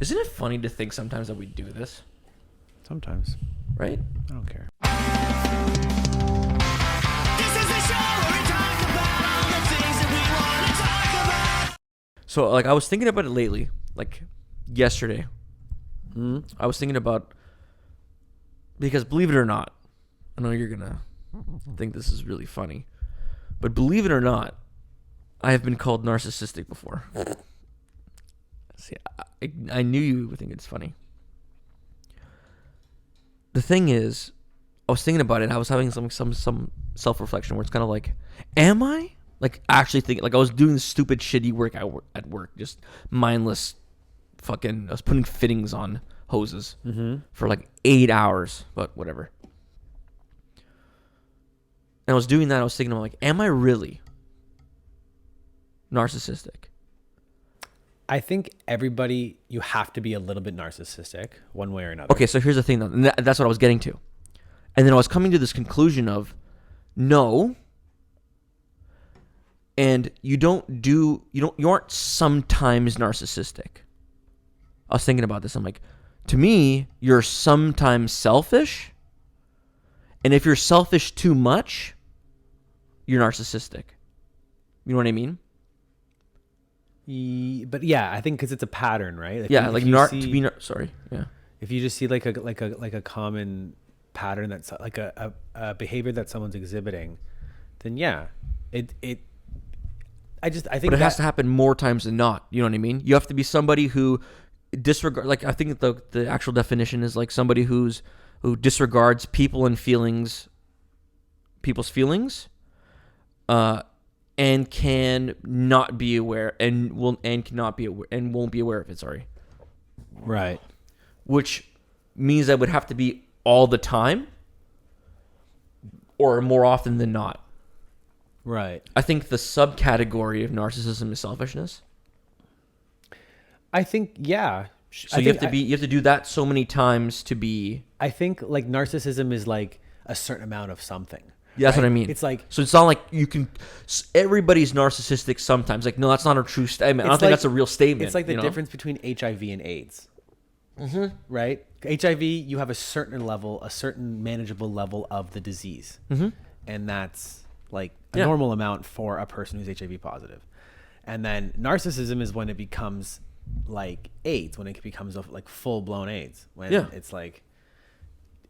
Isn't it funny to think sometimes that we do this, Sometimes. right? I don't care. This is the show where we talk about all the things that we want to talk about. So, like, I was thinking about it lately, like yesterday. I was thinking about, because believe it or not, I know you're gonna think this is really funny, but believe it or not, I have been called narcissistic before. See, I knew you would think it's funny. The thing is, I was thinking about it. I was having some self-reflection where it's kind of like, am I? Like, actually thinking, like, I was doing stupid, shitty work at work, just mindless fucking, I was putting fittings on hoses for like 8 hours, but whatever. And I was doing that, I was thinking, I'm like, am I really narcissistic? I think everybody, you have to be a little bit narcissistic one way or another. Okay, so here's the thing, though, and that's what I was getting to. And then I was coming to this conclusion of, no, and you aren't sometimes narcissistic. I was thinking about this. I'm like, to me, you're sometimes selfish. And if you're selfish too much, you're narcissistic. You know what I mean? But yeah, I think because it's a pattern, right? Yeah, like sorry. Yeah. If you just see like a common pattern that's like a behavior that someone's exhibiting, then yeah, I think. But it has to happen more times than not. You know what I mean? You have to be somebody who disregard. Like, I think the actual definition is like somebody who disregards people's feelings, and can not be aware and cannot be aware and won't be aware of it. Sorry. Right. Which means that would have to be all the time, or more often than not. Right. I think the subcategory of narcissism is selfishness. I think, yeah. So you have to do that so many times to be. I think like narcissism is like a certain amount of something. Yeah, that's right? what I mean. It's like, so it's not like you can. Everybody's narcissistic sometimes. Like, no, that's not a true statement. I don't think that's a real statement. It's like the difference between HIV and AIDS. Mm-hmm. Right? HIV, you have a certain level, a certain manageable level of the disease, and that's like a normal amount for a person who's HIV positive. And then narcissism is when it becomes like AIDS, when it becomes like full blown AIDS, when it's like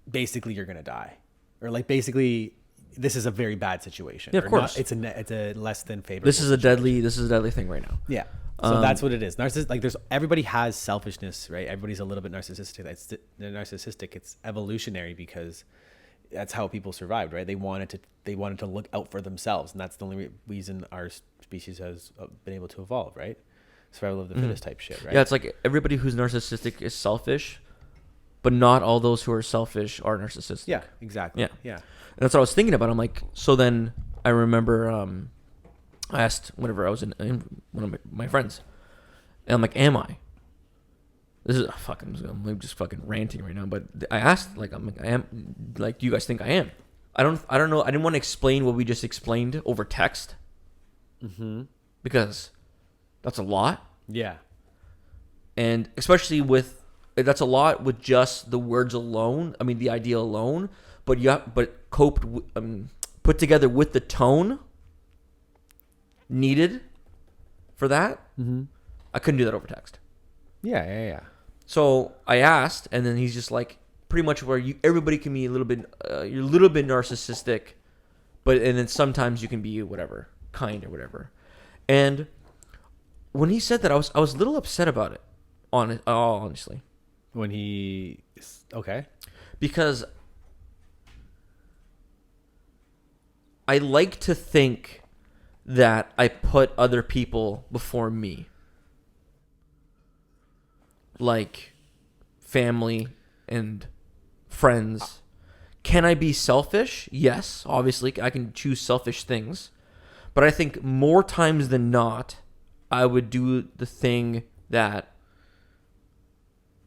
basically you're gonna die, or like basically this is a very bad situation. Yeah, of course. It's a less than favorable. This is a deadly thing right now. Yeah. So that's what it is. Like everybody has selfishness, right? Everybody's a little bit narcissistic. They're narcissistic. It's evolutionary because that's how people survived, right? They wanted to look out for themselves, and that's the only reason our species has been able to evolve, right? Survival of the fittest type shit, right? Yeah, it's like everybody who's narcissistic is selfish, but not all those who are selfish are narcissistic. Yeah, exactly. Yeah. And that's what I was thinking about. I'm like, so then I remember I asked whenever I was in one of my friends, and I'm like, am I? This is I'm just fucking ranting right now. But I asked, like, I'm like, I am. Like, do you guys think I am? I don't know. I didn't want to explain what we just explained over text, because that's a lot. Yeah. And especially that's a lot with just the words alone. I mean, the idea alone. But put together with the tone needed for that. I couldn't do that over text. Yeah. So I asked, and then he's just like, pretty much where everybody can be a little bit, you're a little bit narcissistic, and then sometimes you can be whatever, kind or whatever. And when he said that, I was a little upset about it, honestly. Okay. Because I like to think that I put other people before me. Like family and friends. Can I be selfish? Yes, obviously. I can choose selfish things. But I think more times than not, I would do the thing that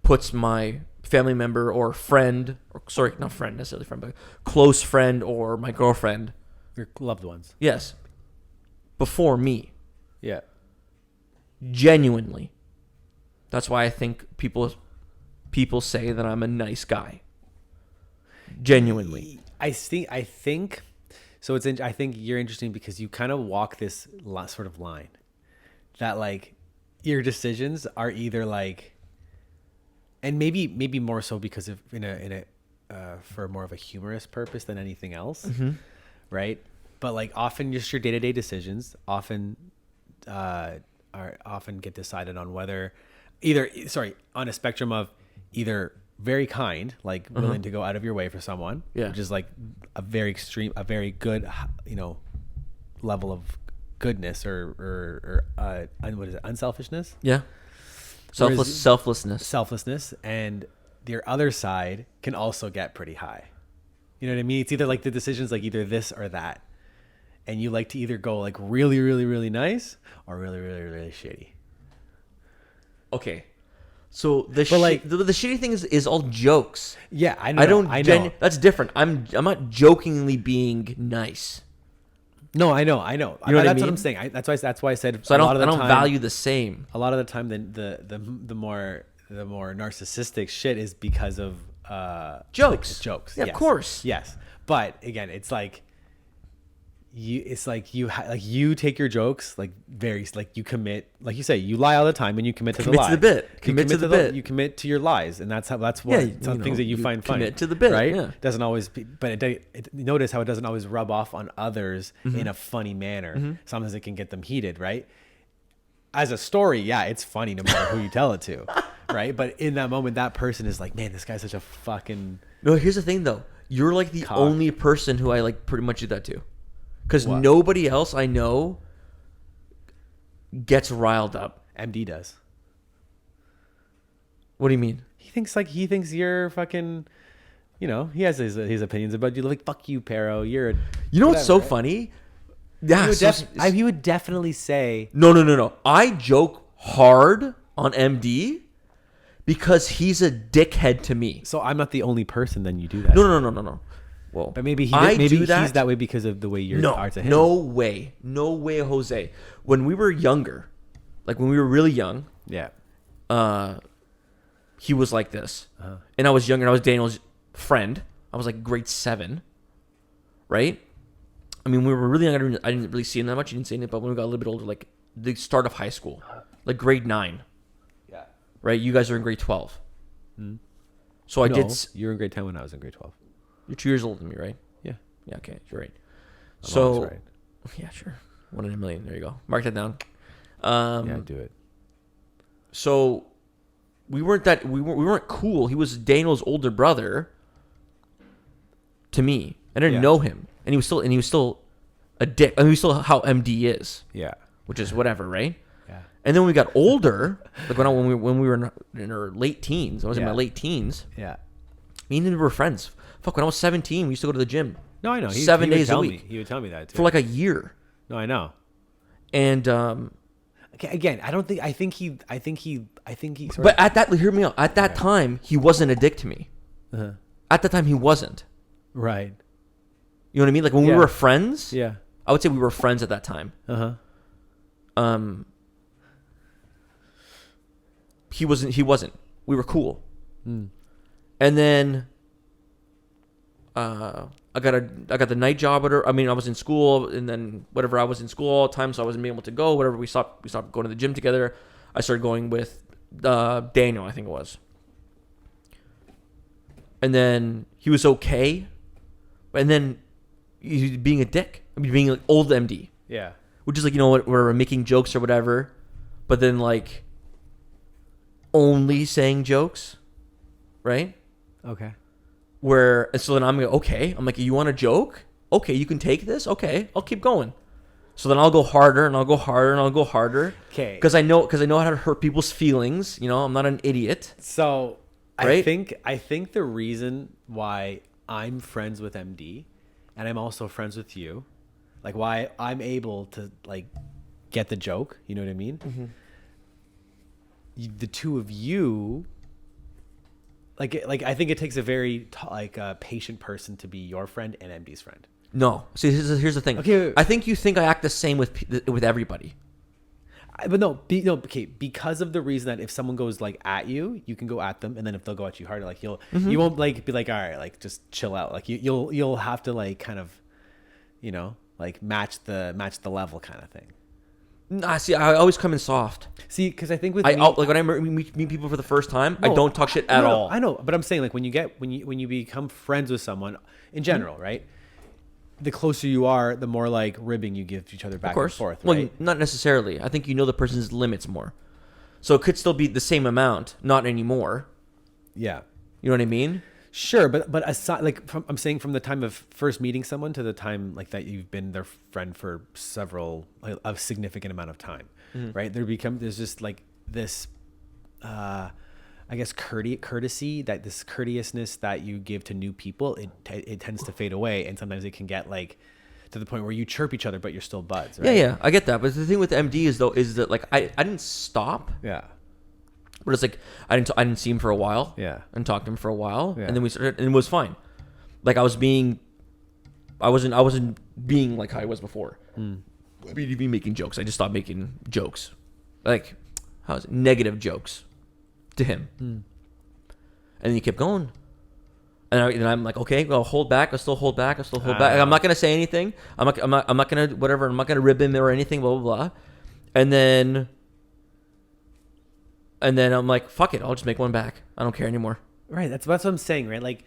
puts my family member or friend, not friend necessarily friend, but close friend or my girlfriend. Your loved ones. Yes. Before me. Yeah. Genuinely. That's why I think people say that I'm a nice guy. Genuinely. I think so. I think you're interesting because you kind of walk this sort of line that like your decisions are either like, and maybe more so because of in a for more of a humorous purpose than anything else, right? But like often just your day-to-day decisions often get decided on whether on a spectrum of either very kind, like willing to go out of your way for someone, which is like a very extreme, a very good, level of goodness or what is it, unselfishness? Yeah. Selflessness. And your other side can also get pretty high. You know what I mean? It's either like the decision's like either this or that. And you like to either go like really, really, really nice or really, really, really shitty. Okay. So the shitty thing is all jokes. Yeah, I know. I know. That's different. I'm not jokingly being nice. No, I know. You know what I That's mean? what I'm saying. That's why I said. So I don't value the same. A lot of the time, the more narcissistic shit is because of Jokes. Like, jokes. Yeah, yes. of course. Yes, but again, it's like you take your jokes like very like you commit, like you say, you lie all the time and you commit to the lie. Commit to the bit. You commit to your lies, and that's what some things that you find funny. Commit to the bit, right? Yeah. Doesn't always, notice how it doesn't always rub off on others in a funny manner. Sometimes it can get them heated, right? As a story, yeah, it's funny no matter who you tell it to, right? But in that moment, that person is like, man, this guy's such a fucking. No, here's the thing though. You're like the cock. only person who I like pretty much do that to. Because What? nobody else I know gets riled up. MD does. What do you mean? He thinks you're fucking. You know, he has his opinions about you. Like, fuck you, Pero. You're. You know what's so right? funny? Yeah, He would definitely say. No. I joke hard on MD because he's a dickhead to me. So I'm not the only person. Then you do that. No. Well, But maybe he's that way because of the way you are to him. No way, Jose. When we were younger, like when we were really young, Yeah. he was like this, and I was younger. And I was Daniel's friend. I was like grade 7, right? I mean, we were really young. I didn't really see him that much. He didn't see it, but when we got a little bit older, like the start of high school, like grade 9, Yeah. right? You guys are in grade 12. So I did. You were in grade 10 when I was in grade 12. You're 2 years older than me, right? Yeah. Yeah. Okay, you're right. I'm So, always right. yeah, sure. 1 in a million. There you go. Mark that down. Yeah, do it. So we weren't cool. He was Daniel's older brother to me. I didn't know him, and he was still a dick. I mean, he was still how MD is, Yeah. which is whatever, right? Yeah. And then when we got older, like when we were in our late teens, I was in my Yeah. late teens. Yeah. Me and him were friends. Fuck, when I was 17, we used to go to the gym. No, I know. 7 days a tell week. Me. He would tell me that too. For like a year. No, I know. And Okay, again, I think he. Sort but at that, hear me out. At that time, he wasn't a dick to me. Uh-huh. At the time, he wasn't. Right. You know what I mean? Like when we Yeah. were friends. Yeah. I would say we were friends at that time. Uh huh. He wasn't. We were cool. Mm. And then I got the night job I was in school, and then whatever, I was in school all the time, so I wasn't being able to go. Whatever, we stopped going to the gym together. I started going with Daniel, I think it was. And then he was okay. And then he was being a dick. I mean, being like old MD. Yeah. Which is like, you know what, we're making jokes or whatever, but then like only saying jokes, right? Okay. And so then I'm like, okay. I'm like, you want a joke? Okay, you can take this? Okay, I'll keep going. So then I'll go harder and I'll go harder and I'll go harder. Okay. Because I know how to hurt people's feelings. You know, I'm not an idiot. So Right? I think the reason why I'm friends with MD and I'm also friends with you, like why I'm able to like get the joke, you know what I mean? Mm-hmm. The two of you, like I think it takes a very patient person to be your friend and MD's friend. No. See, here's the thing. Okay, wait. I think you think I act the same with everybody. But no, okay. Because of the reason that if someone goes like at you, you can go at them, and then if they'll go at you harder, like you won't like be like, all right, like just chill out. Like you'll have to like kind of, like match the level kind of thing. Nah, see, I always come in soft. See, because I think with Like when I meet people for the first time, I don't talk shit at no, all. I know, but I'm saying like when you become friends with someone in general, right? The closer you are, the more like ribbing you give to each other back and forth. Right? Well, not necessarily. I think you know the person's limits more, so it could still be the same amount, not anymore. Yeah. You know what I mean? Sure, but aside, like I'm saying, from the time of first meeting someone to the time like that you've been their friend for a significant amount of time, right? There's just like this, I guess courtesy, that this courteousness that you give to new people, it tends to fade away, and sometimes it can get like to the point where you chirp each other, but you're still buds, right? Yeah, I get that. But the thing with MD is that like I didn't stop. Yeah. But it's like I didn't see him for a while. Yeah. And talk to him for a while, Yeah. and then we started, and it was fine. Like I wasn't being like how I was before. Be making jokes. I just stopped making jokes, like negative jokes to him. And then he kept going, and I'm like, okay, well, hold back. I'll still hold back. Like, I'm not gonna say anything. I'm not gonna whatever. I'm not gonna rib him or anything. Blah blah blah. And then I'm like, fuck it. I'll just make one back. I don't care anymore. Right. That's what I'm saying. Right. Like,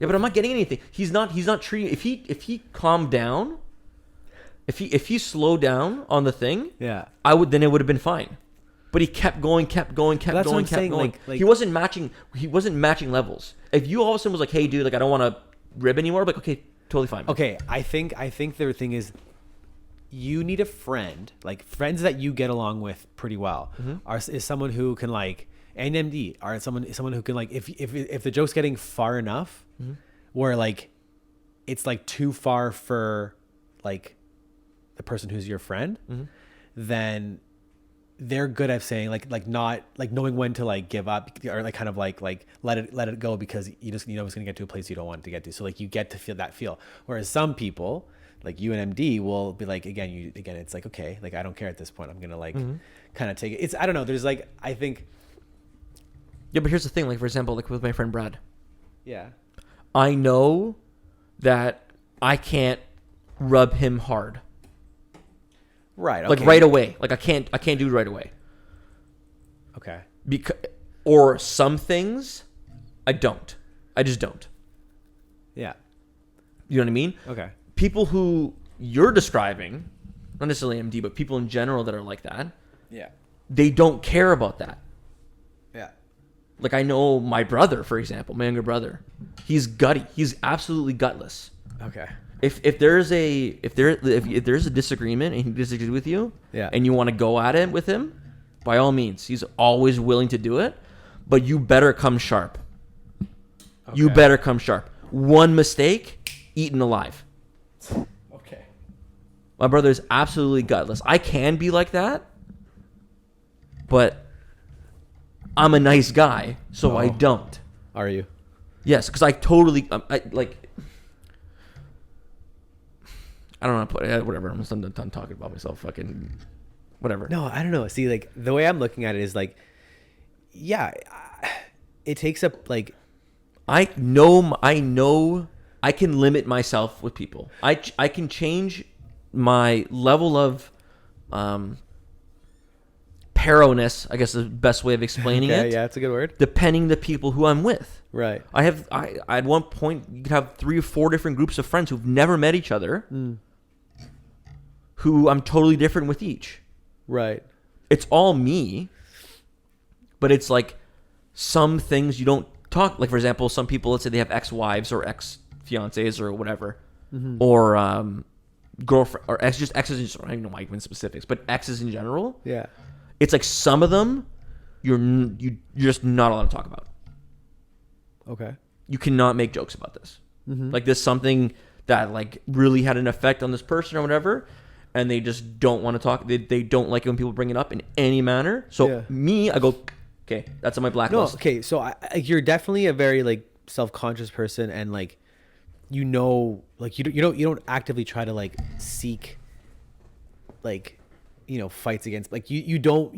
yeah, but I'm not getting anything. He's not treating. If he calmed down, if he slowed down on the thing, yeah. then it would have been fine. But he kept going. That's what I'm saying, like He wasn't matching levels. If you all of a sudden was like, hey dude, like I don't want to rib anymore, I'm like, okay, totally fine. Man. Okay, I think the thing is, you need a friend, like friends that you get along with pretty well, is someone who can like, and MD are someone who can like, if the joke's getting far enough, where like it's like too far for like the person who's your friend, then they're good at saying like not like knowing when to like give up, or like kind of like let it go, because it's gonna get to a place you don't want it to get to. So like you get to feel that feel. Whereas some people like you and MD will be like, again, it's like, okay, like I don't care at this point. I'm gonna like kind of take it. It's, I don't know. There's like, I think. Yeah, but here's the thing. Like for example, like with my friend Brad. Yeah. I know that I can't rub him hard. Right. Okay. Like right away. Like I can't do it right away. Okay. Or some things I just don't. Yeah. You know what I mean? Okay. People who you're describing, not necessarily MD, but people in general that are like that, Yeah. they don't care about that. Yeah. Like I know my brother, for example, my younger brother. He's gutty. He's absolutely gutless. Okay. If there's a disagreement and he disagrees with you, Yeah. and you want to go at it with him, by all means, he's always willing to do it. But you better come sharp. Okay. You better come sharp. One mistake, eaten alive. Okay. My brother is absolutely gutless. I can be like that, but I'm a nice guy, so I don't. Are you? Yes, because I totally, I don't know how to put it. Whatever. I'm done talking about myself. Fucking whatever. No, I don't know. See, like the way I'm looking at it is like, yeah, it takes up like. I know I can limit myself with people. I can change my level of parroness, I guess is the best way of explaining it. Yeah, that's a good word. Depending the people who I'm with. Right. I at one point you could have 3 or 4 different groups of friends who've never met each other. Who I'm totally different with each. Right. It's all me, but it's like some things you don't talk. Like for example, some people, let's say they have ex-wives or ex-fiancés or whatever, or girlfriend or exes. I don't even know why even specifics, but exes in general. Yeah. It's like some of them you're just not allowed to talk about. Okay. You cannot make jokes about this. Like this something that like really had an effect on this person or whatever, and they just don't want to talk. They don't like it when people bring it up in any manner. So me, I go, okay, that's on my blacklist. No, okay, so you're definitely a very like self-conscious person, and like like you don't actively try to like seek like fights against, like you don't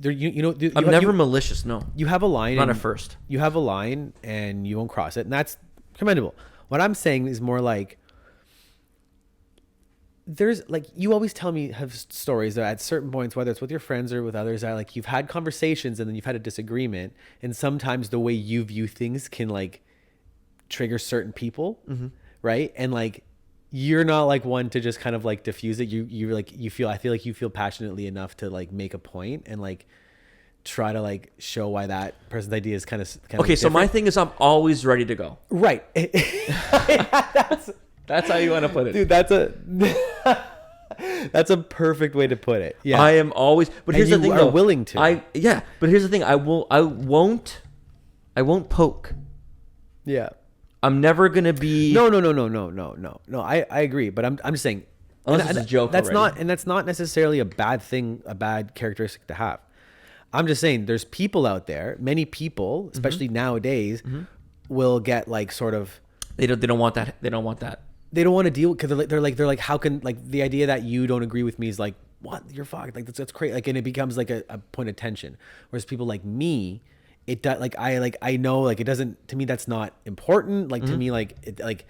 there you know you I'm have- never you, malicious. No, you have a line, not and at first. you have a line and you won't cross it, and that's commendable. What I'm saying is more like, there's like, you always tell me, have stories that at certain points, whether it's with your friends or with others, that like you've had conversations and then you've had a disagreement, and sometimes the way you view things can like trigger certain people, right? And like, you're not like one to just kind of like diffuse it. I feel like you feel passionately enough to like make a point and like try to like show why that person's idea is kind of Okay, so my thing is I'm always ready to go. right. That's how you want to put it. Dude, that's a perfect way to put it. Yeah, I am always. But here's And the you thing, are though. willing to. But here's the thing. I won't poke. yeah. I'm never gonna be. No. I agree, but I'm just saying. Unless it's a joke That's already. that's not necessarily a bad thing, a bad characteristic to have. I'm just saying, there's people out there, many people, especially nowadays, will get like sort of. They don't want that. They don't want that. They don't want to deal, because they're like, how can, like, the idea that you don't agree with me is like, what, you're fucked, like that's crazy, like, and it becomes like a point of tension. Whereas people like me, it does, I know, like, it doesn't, to me that's not important, like to me, like it, like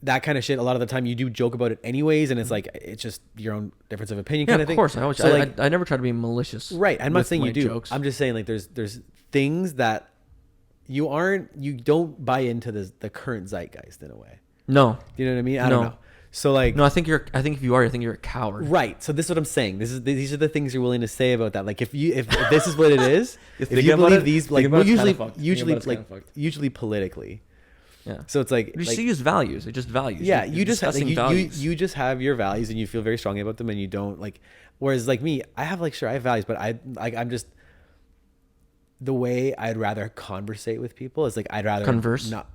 that kind of shit, a lot of the time you do joke about it anyways, and it's like, it's just your own difference of opinion kind of thing. Of course. I always. So, like, I never try to be malicious. right, I'm not with saying my you do. jokes. I'm just saying, like, there's things that you don't buy into the current zeitgeist in a way. No. You know what I mean? I don't No. know. So like, No, I think if you are, I think you're a coward. right. So this is what I'm saying. These are the things you're willing to say about that. Like, if this is what it is, if thinking you about believe it- these, thinking like, about well, it's kinda usually fucked. Thinking usually about it's like kinda fucked. usually politically. Yeah. So it's like, You see, use values. It's just values. yeah, You're you just have, discussing like, values. you just have your values and you feel very strongly about them, and you don't like. Whereas like me, I have like, sure, I have values, but I'm just, the way I'd rather conversate with people is like, I'd rather Converse? Not.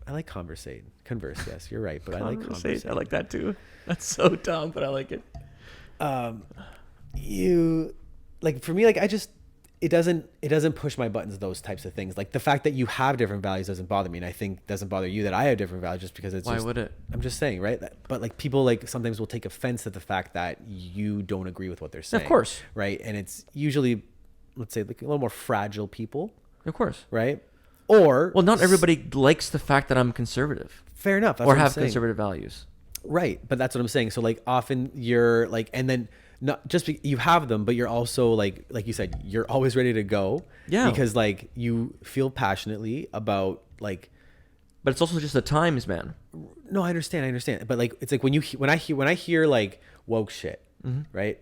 I like conversate. Converse, yes, you're right, but I like Conversate. conversate. I like that too. That's so dumb, but I like it. You like, for me, like, it doesn't push my buttons, those types of things. Like, the fact that you have different values doesn't bother me, and I think doesn't bother you that I have different values, just because it's Why just, would it? I'm just saying, right? But like, people like sometimes will take offense at the fact that you don't agree with what they're saying. Of course. Right? And it's usually, let's say, like a little more fragile people, Of course. right? Or, Well, not everybody likes the fact that I'm conservative fair enough, that's or what I'm have saying. conservative values. Right, but that's what I'm saying. So like, often you're like, and then not just you have them, but you're also like you said, you're always ready to go. Yeah. Because like, you feel passionately about like. But it's also just the times, man. No, I understand. But like, it's like when I hear like woke shit, right?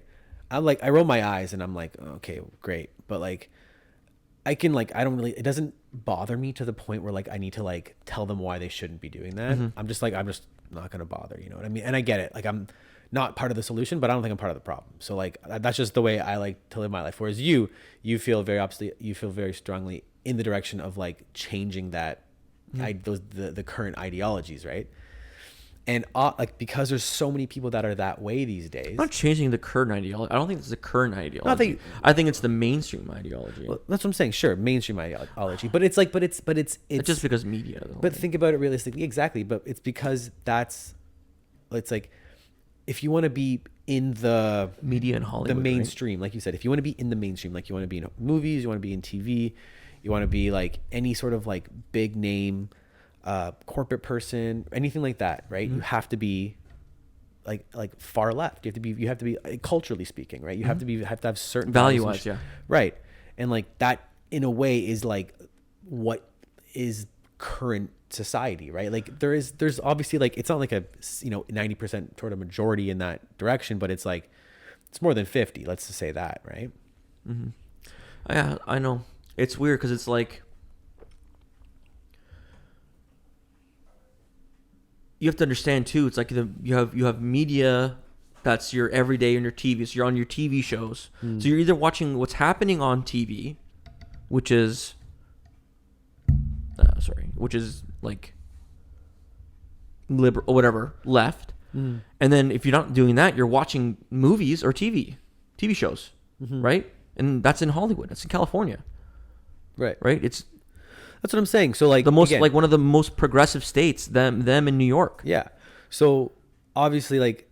I'm like, I roll my eyes and I'm like, okay, great. But like, I can like, I don't really, it doesn't bother me to the point where like I need to like tell them why they shouldn't be doing that. I'm just not going to bother, you know what I mean? And I get it. Like, I'm not part of the solution, but I don't think I'm part of the problem. So like, that's just the way I like to live my life. Whereas you feel very opposite. You feel very strongly in the direction of like changing that, the current ideologies, right? And like, because there's so many people that are that way these days. I'm not changing the current ideology. I don't think it's the current ideology. think- I think it's the mainstream ideology. Well, that's what I'm saying. Sure, mainstream ideology, but it's like, it's It's just because media, though. But think about it realistically. Exactly. But it's because it's like, if you want to be in the media and Hollywood. the right? mainstream, like you said, if you want to be in the mainstream, like you want to be in movies, you want to be in TV, you want to be like any sort of like big name, corporate person, anything like that, right? You have to be like far left. You have to be culturally speaking, right? You have to have certain values and Value-wise, yeah. right. And like, that in a way is like what is current society, right? Like, there's obviously like, it's not like a 90% toward a majority in that direction, but it's like, it's more than 50, let's just say that, right? Yeah, I know. It's weird because it's like, you have to understand too. It's like you have media that's your everyday on your TV. So you're on your TV shows. So you're either watching what's happening on TV, which is like liberal or whatever, left. And then if you're not doing that, you're watching movies or TV shows, right? And that's in Hollywood. That's in California, Right. right? It's That's what I'm saying. So like, the most again, like one of the most progressive states. Them in New York. yeah. So obviously, like,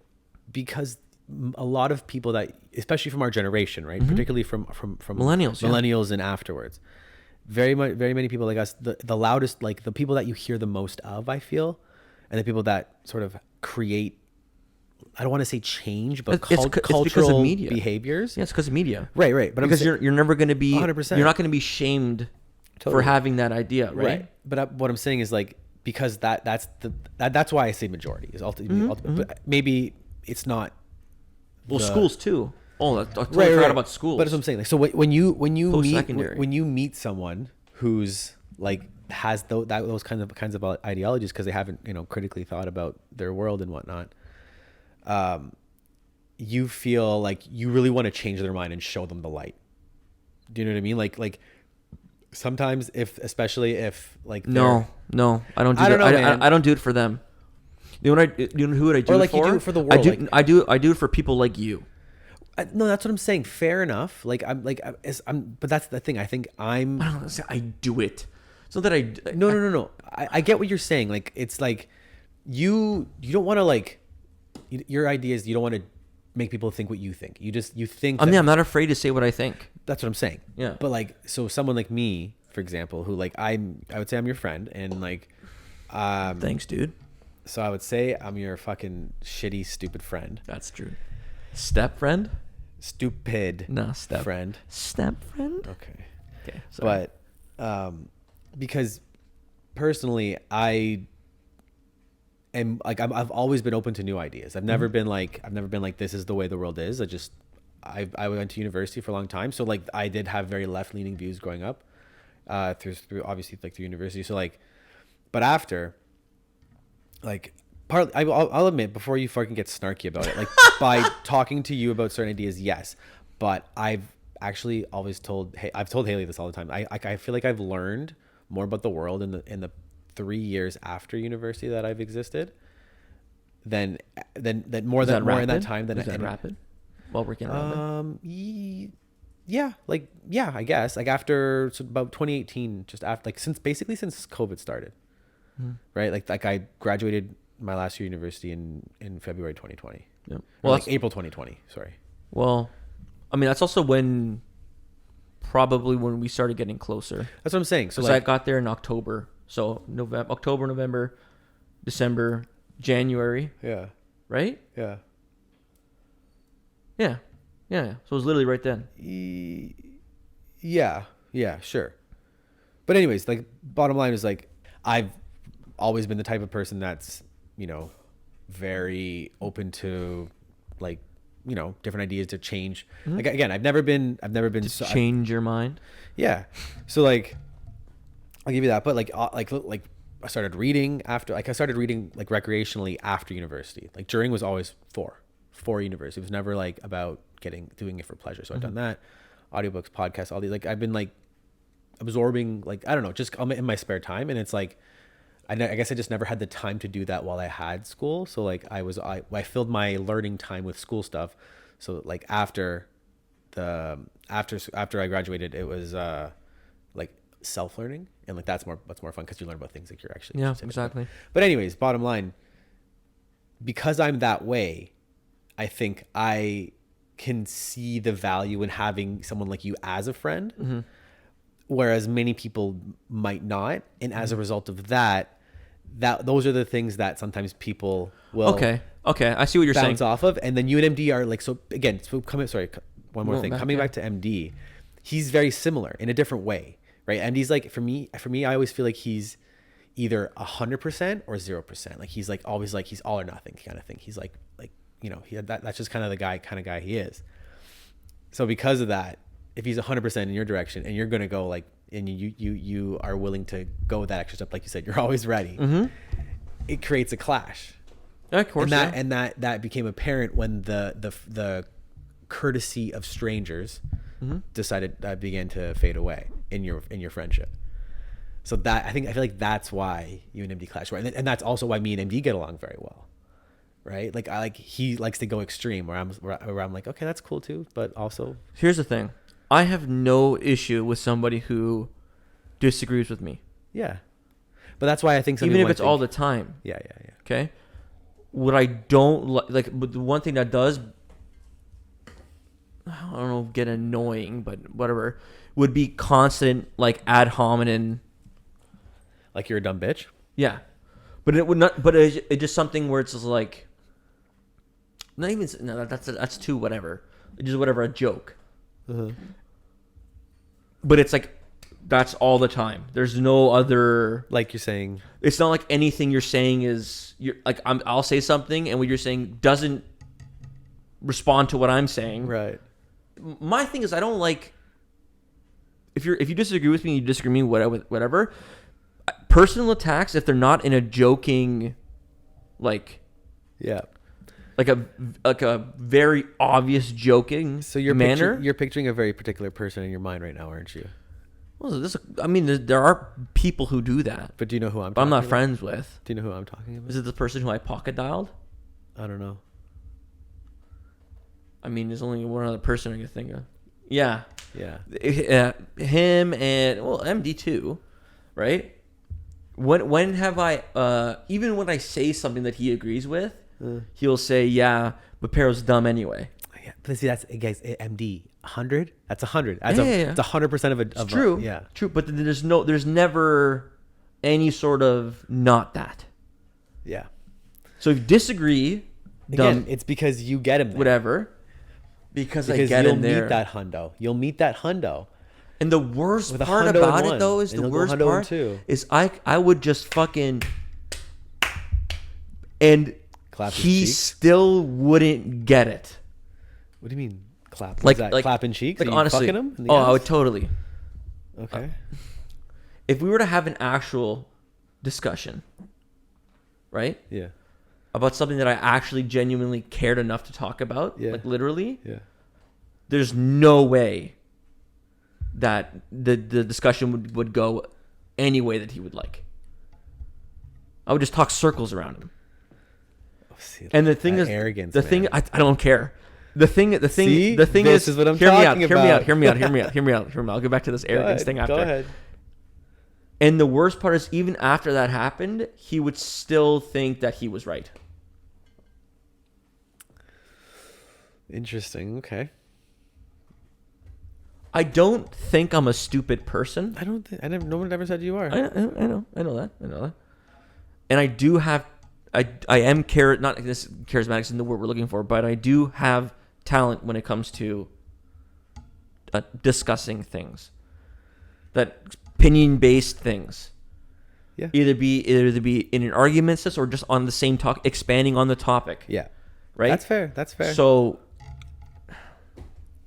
because a lot of people that, especially from our generation, right? Particularly from Millennials, yeah. millennials and afterwards, very many people like us, the loudest, like the people that you hear the most of, I feel, and the people that sort of create, I don't want to say change, but It's because of cultural media. behaviors. Yeah, it's because of media. Right. But Because you're never going to be 100%. You're not going to be shamed for Totally. having that idea, right? But what I'm saying is like, because that's why I say majority is ultimately, but maybe it's not. Well, the- schools too. Oh, I totally forgot about schools. But that's what I'm saying. Like, so when you meet Post-secondary. when you meet someone who's like has those kinds of ideologies because they haven't critically thought about their world and whatnot, you feel like you really want to change their mind and show them the light. Do you know what I mean? Like sometimes especially if like no, I don't do I that. don't know, man. I don't do it for them. You know what who would I do Or it like for? you do it for the I world, do, like- I do it for people like you. no, that's what I'm saying. Fair enough. Like I'm but that's the thing. I think I'm. I don't say I do it. So that I No. I get what you're saying. Like it's like you don't want to like your idea is you don't want to make people think what you think. You think. I'm that- not afraid to say what I think. That's what I'm saying. Yeah. But like, so someone like me, for example, who like I would say I'm your friend, and like, Thanks, dude. so I would say I'm your fucking shitty, stupid friend. That's true. Step friend? Stupid. No, step friend. Step friend? Okay. Okay. Sorry. But because personally I am like I've always been open to new ideas. I've never been like this is the way the world is. I went to university for a long time, so like I did have very left leaning views growing up through obviously like through university. So like, but after like partly I'll admit before you fucking get snarky about it, like by talking to you about certain ideas, yes, but I've actually always I've told Haley this all the time. I feel like I've learned more about the world in the 3 years after university that I've existed than more Is than that more in that rapid? time than Is that rapid? While working around it? Yeah, I guess like after about 2018, just after like since COVID started, right? Like I graduated my last year of university in February 2020. Yep. Well, Well, like that's, April 2020. Sorry. well, I mean, that's also probably when we started getting closer. That's what I'm saying. So So I like, got there in October. So October, November, December, January, yeah, right? yeah. Yeah. So it was literally right then. Yeah, sure. But anyways, like bottom line is like I've always been the type of person that's, very open to like, different ideas to change. Like again, I've never been Change your mind. yeah. So like I'll give you that, but like I started reading I started reading like recreationally after university. Like during was always for university. It was never like about doing it for pleasure. So I've done that, audiobooks, podcasts, all these, like I've been like absorbing, like, I don't know, just in my spare time. And it's like, I guess I just never had the time to do that while I had school. So like I filled my learning time with school stuff. So like after I graduated, it was like self-learning, and like that's more fun because you learn about things like you're actually Yeah, interested in. exactly. But anyways, bottom line, because I'm that way, I think I can see the value in having someone like you as a friend, whereas many people might not. And as a result of that those are the things that sometimes people will Okay. I see what you're saying. bounce off of. And then you and MD are like, so again, one more No, thing. back- Coming yeah. back to MD, he's very similar in a different way, right? MD's like, for me, I always feel like he's either 100% or 0%. Like he's like always like he's all or nothing kind of thing. He's like that's just kind of the guy he is. So because of that, if he's 100% in your direction and you're going to go like, and you are willing to go that extra step, like you said, you're always ready. It creates a clash. Yeah, of course. And that became apparent when the courtesy of strangers began to fade away in your friendship. So that I feel like that's why you and MD clash, right? And that's also why me and MD get along very well, right? Like he likes to go extreme, where I'm like, okay, that's cool too, but also Here's the thing. I have no issue with somebody who disagrees with me, yeah. But that's why I think even if it's all the time. yeah. Okay. What I don't like, but the one thing that does I don't know, get annoying, but whatever, would be constant, like, ad hominem. Like you're a dumb bitch. Yeah. But it would not, but it's just something where it's just like, not even, no, that's too whatever. It's just whatever, a joke. But it's like, that's all the time. There's no other, Like you're saying, it's not like anything you're saying is, you're like, I'll say something and what you're saying doesn't respond to what I'm saying. right? My thing is, I don't like, if you disagree with me, you disagree with me, whatever. Personal attacks, if they're not in a joking, like Yeah. like a very obvious joking So you're manner. you're picturing a very particular person in your mind right now, aren't you? Well, I mean, there are people who do that, But do you know who I'm? but I'm not talking about? friends with. Do you know who I'm talking about? Is it the person who I pocket dialed? I don't know. I mean, there's only one other person I can think of. Yeah, Yeah. him and well, MD too, right? When have I even when I say something that he agrees with, he'll say, "Yeah, but Pero's dumb anyway." Yeah. But see, that's guys. MD 100. That's 100. That's Yeah, It's 100% of a. It's true. Yeah. True. But there's never any sort of not that. Yeah. So if you disagree, Again, dumb, it's because you get him there. whatever, because I Because get you'll in there. meet that hundo. You'll meet that hundo. And the worst With a part hundo about in it one, though is and the they'll go worst hundo in part two. is I would just fucking and Clap his he cheeks? still wouldn't get it. What do you mean clap? Like Is that like clapping cheeks? Like Are you honestly, fucking him in the oh, I would ass? totally. Okay. If we were to have an actual discussion, right, Yeah. about something that I actually genuinely cared enough to talk about, Yeah. like literally, Yeah. there's no way that the discussion would go any way that he would like. I would just talk circles around him. Oh, see, And the thing that is, arrogance. the thing man. I don't care. The thing See? the thing This is, is what I'm hear me out, talking hear me out, about. hear me out, hear me out, hear me out, hear me out. I'll get back to this arrogance thing after. Go ahead. And the worst part is, even after that happened, he would still think that he was right. Interesting. Okay. I don't think I'm a stupid person. I don't think no one ever said you are. I know that. And I do have, I am not this charismatic isn't the word we're looking for, but I do have talent when it comes to discussing things, that opinion-based things. Yeah. Either be in an argument or just on the same talk, expanding on the topic. Yeah. Right. That's fair. That's fair. So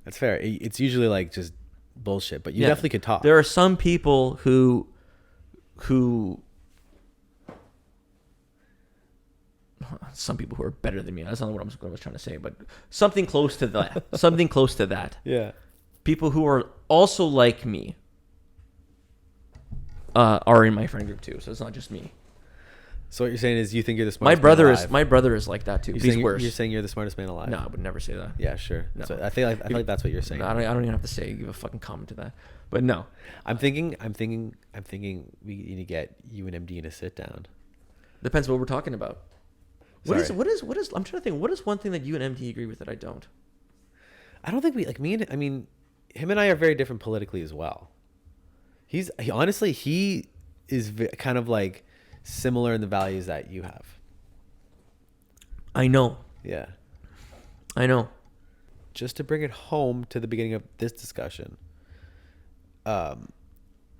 That's fair. It's usually like just bullshit, but you yeah, definitely could talk. There are some people who some people who are better than me. That's not what I was trying to say, but something close to that. Something close to that. Yeah. People who are also like me are in my friend group too. So it's not just me. So what you're saying is you think you're the My smartest my brother is like that too. You're But he's saying, worse. You're saying you're the smartest man alive. No, I would never say that. Yeah, sure. No. So I feel like that's what you're saying. No, I don't even have to give a fucking comment to that. But no. I'm thinking we need to get you and MD in a sit down. Depends what we're talking about. Sorry. What is I'm trying to think, what is one thing that you and MD agree with that I don't? I don't think him and I are very different politically as well. He is kind of like similar in the values that you have. I know. Yeah. I know. Just to bring it home to the beginning of this discussion,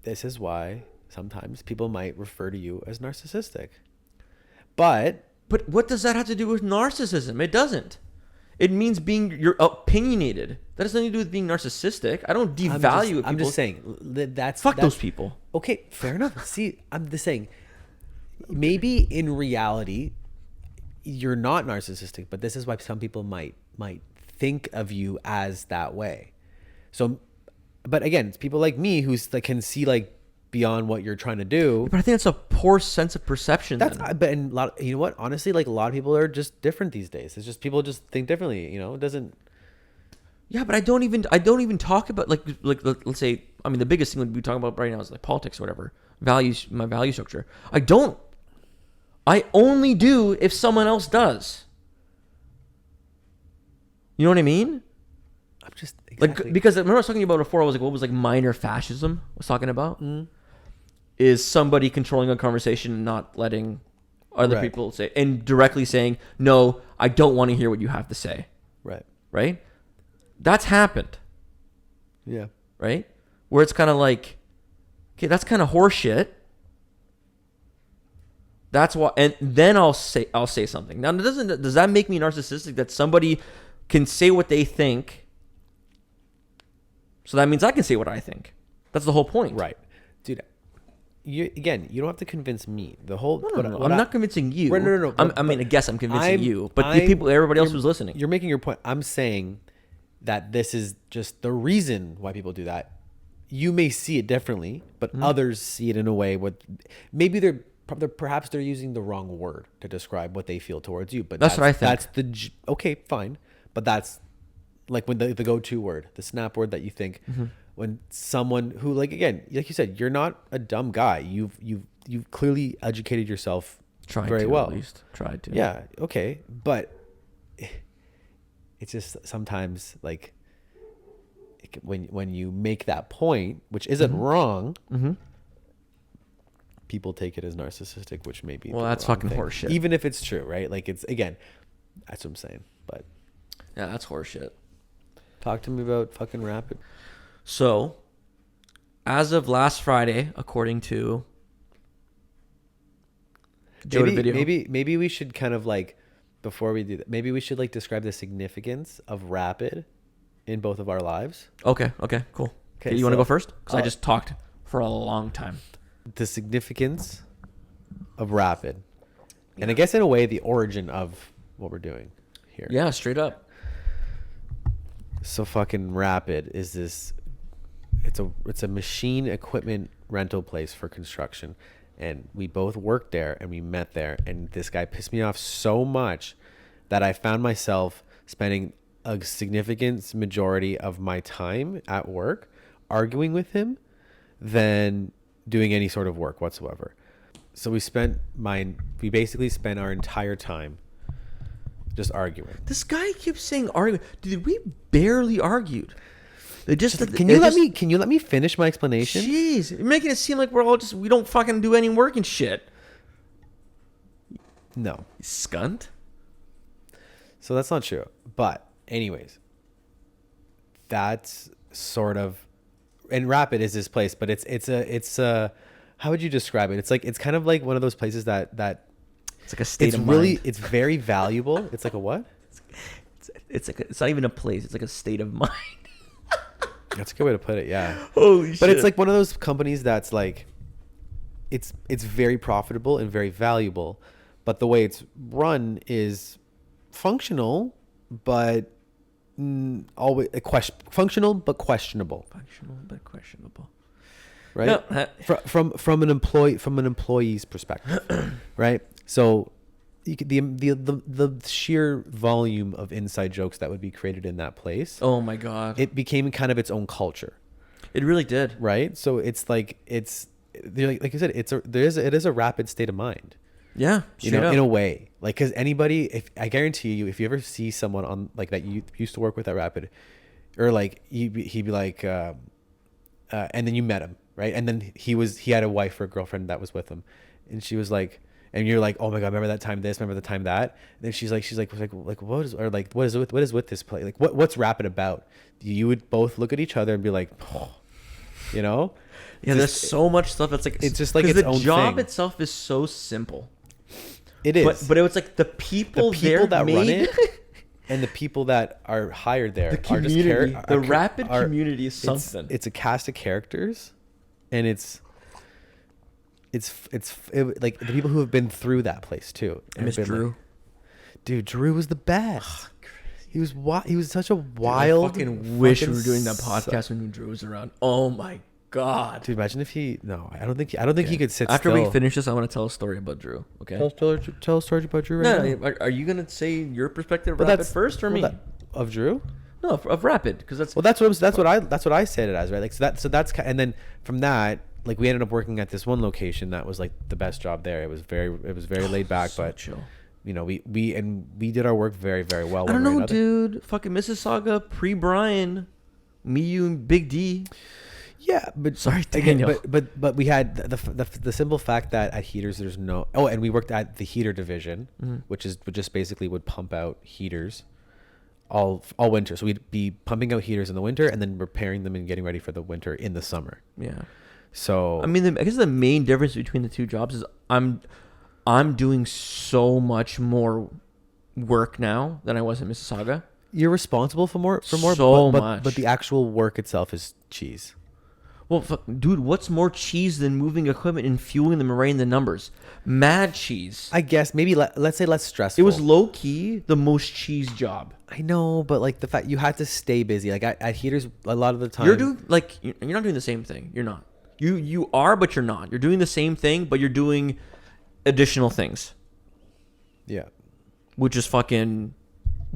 this is why sometimes people might refer to you as narcissistic. But what does that have to do with narcissism? It doesn't. It means you're opinionated. That has nothing to do with being narcissistic. I don't devalue people. I'm just saying that's those people. Okay, fair enough. See, I'm just saying, maybe in reality, you're not narcissistic, but this is why some people might think of you as that way. So, but again, it's people like me who's like can see like beyond what you're trying to do. But I think it's a poor sense of perception. You know what? Honestly, like a lot of people are just different these days. It's just people just think differently. You know, it doesn't. Yeah, but I don't even talk about like let's say, I mean, the biggest thing we're talking about right now is like politics or whatever, values, my value structure. I only do if someone else does. You know what I mean? I'm just Like, because remember I was talking about before, I was like, what was like minor fascism I was talking about? Is somebody controlling a conversation and not letting other Right. people say, and directly saying, no, I don't want to hear what you have to say. Right. Right? That's happened. Yeah. Right? Where it's kind of like, okay, that's kind of horseshit. That's why, and then I'll say something. Now, does that make me narcissistic that somebody can say what they think? So that means I can say what I think. That's the whole point. Right. Dude, you don't have to convince me. The whole No. I'm not convincing you. Right, no. I guess I'm convincing you, but the I'm- everybody else you're- who's listening. You're making your point. I'm saying that this is just the reason why people do that. You may see it differently, but others see it in a way what maybe perhaps they're using the wrong word to describe what they feel towards you. But That's what I think. That's okay, fine. But that's like when the go-to word, the snap word that you think when someone who, like, again, like you said, you're not a dumb guy. You've clearly educated yourself very well. At least tried to. Yeah, okay, but it's just sometimes like when you make that point, which isn't wrong, people take it as narcissistic, which may be Well, the that's wrong fucking thing. horseshit. Even if it's true, right? Like, it's, again, that's what I'm saying. But Yeah, that's horseshit. talk to me about fucking Rapid. So, as of last Friday, according to Joe the video. Maybe we should kind of like, before we do that, maybe we should like describe the significance of Rapid in both of our lives. Okay, cool. Okay, Okay, you want to so- go first? Because I just talked for a long time. The significance of Rapid, and I guess in a way the origin of what we're doing here. Yeah, straight up. So fucking Rapid is this. It's a machine equipment rental place for construction, and we both worked there and we met there, and this guy pissed me off so much that I found myself spending a significant majority of my time at work arguing with him than doing any sort of work whatsoever. So we basically spent our entire time just arguing. This guy keeps saying argument. Dude, we barely argued. They just Can you let me finish my explanation? Jeez, you're making it seem like we don't fucking do any work and shit. No. You scunt. So that's not true. But anyways, that's sort of, and Rapid is this place, but it's a how would you describe it? It's kind of like one of those places that It's like a state it's of really mind. it's very valuable. It's like a what? It's not even a place. It's like a state of mind. That's a good way to put it. Yeah. Holy shit. But it's like one of those companies that's like, it's very profitable and very valuable, but the way it's run is functional, but always functional but questionable. Functional but questionable. Right. No, From an employee's perspective, right? So you could, the sheer volume of inside jokes that would be created in that place, oh my god. it became kind of its own culture. It really did. Right. So it's like like I said, it is a Rapid state of mind. Yeah. You know, in a way, like, because anybody, if I guarantee you, if you ever see someone on like that you used to work with at Rapid, or like he'd be like, and then you met him, right? And then he had a wife or a girlfriend that was with him, and she was like, and you're like, oh my god, remember that time this, remember the time that? And then she's like, what is, or like, what is with this play? Like, what's Rapid about? You would both look at each other and be like, oh, you know? Yeah, there's so much stuff that's like, it's just like 'cause its the own job thing. itself is so simple. It is. But it was like the people there that made run it and the people that are hired there the community. are The just Rapid community is something. It's a cast of characters, and it's like the people who have been through that place too. I miss Have been Drew. like, dude, Drew was the best. He was such a wild. I fucking wish we fucking were doing that su- podcast when Drew was around. Oh my god. Dude, imagine if he. No, I don't think he could sit After still. we finish this, I want to tell a story about Drew. Okay. Tell a story about Drew right now. No, are you gonna say your perspective of But Rapid first or me? Of Drew? No, of Rapid, because that's Well, that's what I said it as, right? Like, and then from that, like, we ended up working at this one location that was like the best job there. It was very laid back, so but chill. we did our work very, very well. I don't one way or know, another. dude. Fucking Mississauga pre-Brian, me, you, and Big D. Yeah, but Sorry, again, Daniel. but we had the simple fact that at heaters there's no and we worked at the heater division, which just basically would pump out heaters all winter. So we'd be pumping out heaters in the winter and then repairing them and getting ready for the winter in the summer. Yeah. So I mean, I guess the main difference between the two jobs is I'm doing so much more work now than I was in Mississauga. you're responsible for more So but much. the actual work itself is cheese. Well, dude, what's more cheese than moving equipment and fueling them and writing the numbers? Mad cheese. I guess maybe let's say less stressful. It was low key the most cheese job. I know, but like the fact you had to stay busy. Like at heaters, a lot of the time You're not doing the same thing. You're not. You are, but you're not. You're doing the same thing, but you're doing additional things, Yeah. which is fucking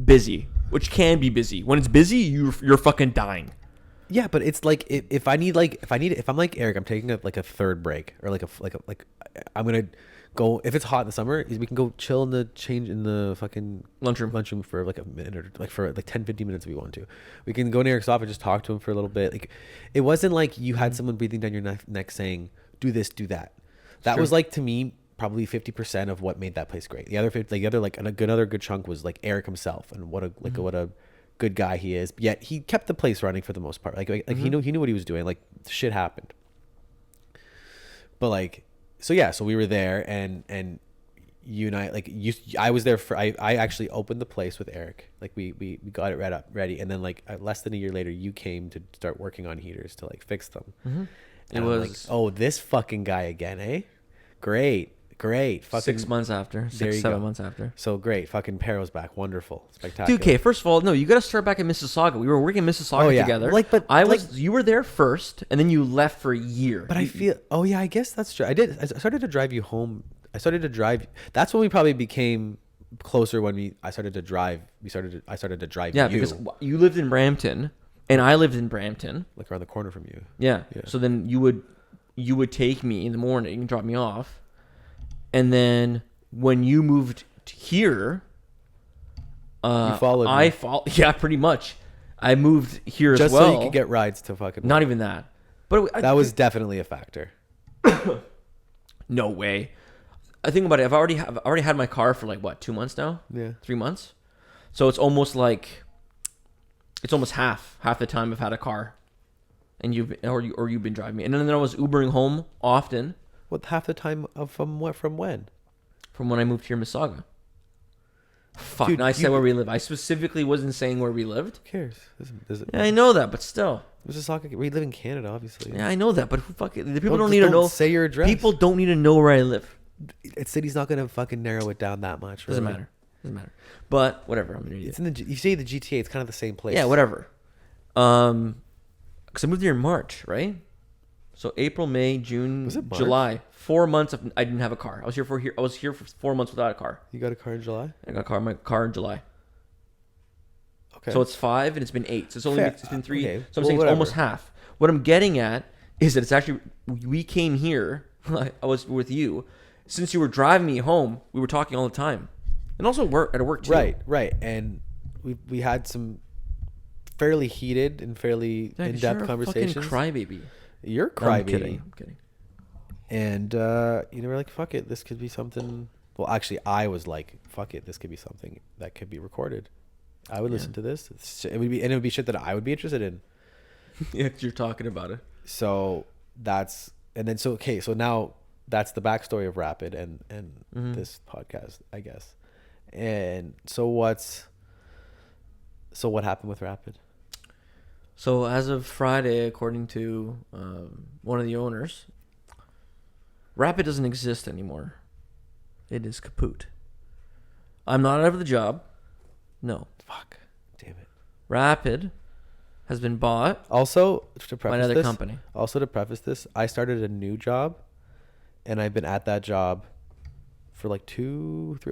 busy. Which can be busy. When it's busy, you're fucking dying. Yeah, but it's like if I'm like Eric, I'm taking a third break or I'm gonna go if it's hot in the summer. We can go chill in the fucking lunchroom for like a minute or for 10-15 minutes if we want to. We can go in Eric's office, just talk to him for a little bit. Like it wasn't like you had someone breathing down your neck saying do this, do that. That Sure. was like to me probably 50% of what made that place great. The other 50, another good chunk was like Eric himself and what a good guy he is. Yet he kept the place running for the most part. Like he knew what he was doing. Like shit happened. But so we were there and you and I was there for I actually opened the place with Eric. Like we got it ready and then less than a year later you came to start working on heaters to fix them. And It I'm was like, oh, this fucking guy again, eh? Great. Fucking 6 months after, there you 7 go. months after. So great. Fucking Pero's back. Wonderful. Spectacular. Dude, okay. First of all, no, you got to start back in Mississauga. We were working in Mississauga Oh, yeah. together. But you were there first, and then you left for a year. But I feel, oh yeah, I guess that's true. I started to drive you home. That's when we probably became closer when I started to drive. I started to drive yeah, you. because you lived in Brampton, and I lived in Brampton. Like around the corner from you. Yeah. Yeah. So then you would take me in the morning and drop me off, and then when you moved here, You followed I me. Yeah, pretty much. I moved here Just as well. so you could get rides to fucking. Not even that. But That was definitely a factor. no way. I think about it. I've already had my car for 2 months now. Yeah. 3 months. So it's almost half the time I've had a car, and you've been driving me. And then I was Ubering home often. What half the time from when? From when I moved here in Mississauga. Fuck. Dude, now I said where we live. I specifically wasn't saying where we lived. Who cares? Yeah, I know that, but still. We live in Canada, obviously. Yeah, I know that, but fuck it. The people Don't- don't just need to don't know. say your address. People don't need to know where I live. City's not gonna fucking narrow it down that much. Doesn't really. matter. Doesn't matter. But whatever. I'm an idiot. It's in the. You say the GTA. It's kind of the same place. Yeah, whatever. Because I moved here in March, right? So April, May, June, Was it March? July. 4 months I didn't have a car. I was here for 4 months without a car. You got a car in July. I got my car in July. Okay. So it's 5 and it's been 8. So it's been 3. Okay. So I'm Well, saying whatever. it's almost half. What I'm getting at is that it's actually we came here. I was with you. Since you were driving me home, we were talking all the time, and also at work too. Right. And we had some fairly heated and fairly Yeah, 'cause in-depth you're a conversations. fucking crybaby. You're a No, I'm crybaby. kidding. I'm kidding. And you were like, fuck it, this could be something. Well, actually, I was like, fuck it, this could be something that could be recorded. I would listen to this. It would be shit that I would be interested in. Yeah, you're talking about it. So so now that's the backstory of Rapid and this podcast, I guess. And so what happened with Rapid? So as of Friday, according to one of the owners, Rapid doesn't exist anymore. It is kaput. I'm not out of the job. No. Fuck. Damn it. Rapid has been bought Also, to by preface another this, company. I started a new job, and I've been at that job for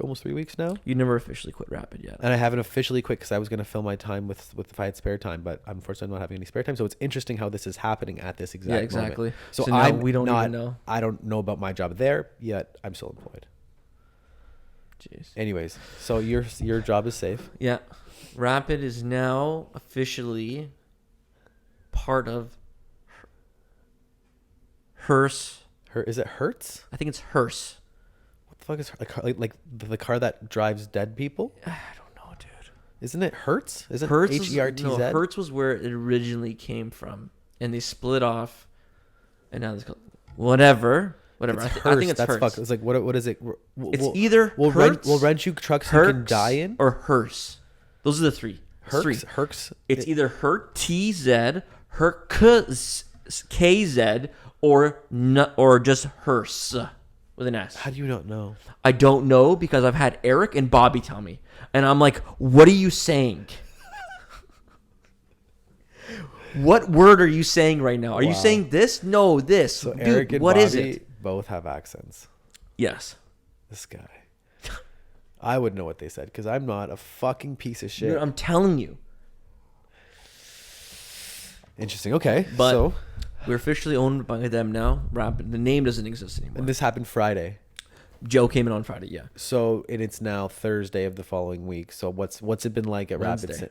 almost 3 weeks now. You never officially quit Rapid yet. And I haven't officially quit because I was going to fill my time with if I had spare time, but unfortunately I'm not having any spare time. So it's interesting how this is happening at this exact moment. exactly. So, So now I'm we don't not, even know. I don't know about my job there yet. I'm still employed. Jeez. Anyways, so your job is safe. Yeah. Rapid is now officially part of Hearse. Is it Hertz? I think it's Hearse. What the fuck is like the car that drives dead people? I don't know, dude. Isn't it Hertz? Isn't Hertz Hertz? no, Hertz was where it originally came from, and they split off, and now it's called whatever. It's I Hearst. think it's That's Hertz. fuck. It's like what is it? It's either we'll Hertz, rent you trucks you can Hertz, die in. or Hearse. Those are the three. Three. Hertz. It's either Hert TZ, Hertz KZ, or just Hearse with an S. How do you not know? I don't know because I've had Eric and Bobby tell me, and I'm like, "What are you saying? What word are you saying right now? Are you saying this? No, this. So Dude, Eric and what Bobby is it? both have accents. Yes. This guy. I would know what they said because I'm not a fucking piece of shit. Dude, I'm telling you. Interesting. Okay. But so, we're officially owned by them now. Rapid. The name doesn't exist anymore. and this happened Friday. Joe came in on Friday. Yeah. So, and it's now Thursday of the following week. So what's it been like at Wednesday. Rapid?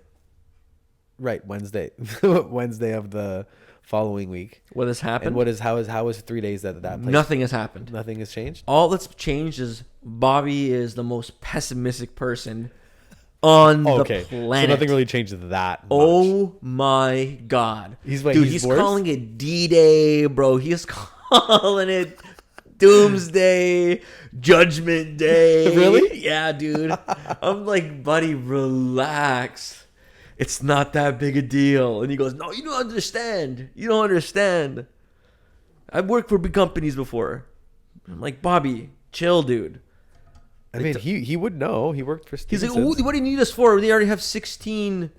Right, Wednesday. Wednesday of the following week. What has happened? And how is 3 days at that place? Nothing has happened. Nothing has changed. All that's changed is Bobby is the most pessimistic person on the planet. So nothing really changed that much. Oh my god. He's He's worse? calling it D-Day, bro. He's calling it Doomsday, Judgment Day. Really? Yeah, dude. I'm like, buddy, relax. It's not that big a deal. And he goes, no, you don't understand. You don't understand. I've worked for big companies before. I'm like, Bobby, chill, dude. I mean, he would know. He worked for He's like, Stevenson's. what do you need us for? They already have 16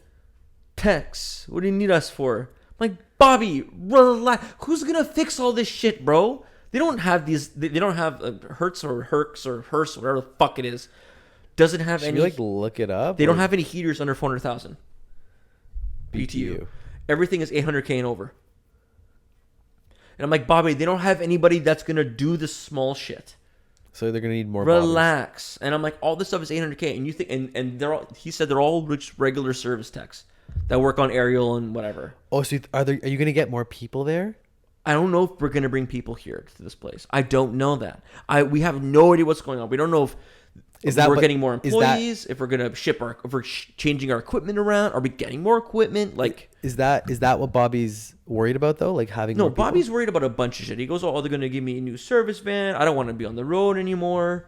techs. What do you need us for? I'm like, Bobby, relax. Who's going to fix all this shit, bro? They don't have these. They don't have Hertz or Herx or Hearse, whatever the fuck it is. Doesn't have Should any. we, look it up? They don't have any heaters under 400,000 BTU. BTU. Everything is 800K and over. And I'm like, Bobby, they don't have anybody that's going to do the small shit. So they're gonna need more. Relax. And I'm like, all this stuff is 800K, and you think, and they're all. He said they're all just regular service techs that work on aerial and whatever. Oh, so are you gonna get more people there? I don't know if we're gonna bring people here to this place. I don't know that. We have no idea what's going on. We don't know if we're getting more employees, if we're gonna if we're changing our equipment around. Are we getting more equipment? Like, is that what Bobby's worried about though? Like having no, more people? Bobby's worried about a bunch of shit. He goes, "Oh, they're gonna give me a new service van. I don't want to be on the road anymore."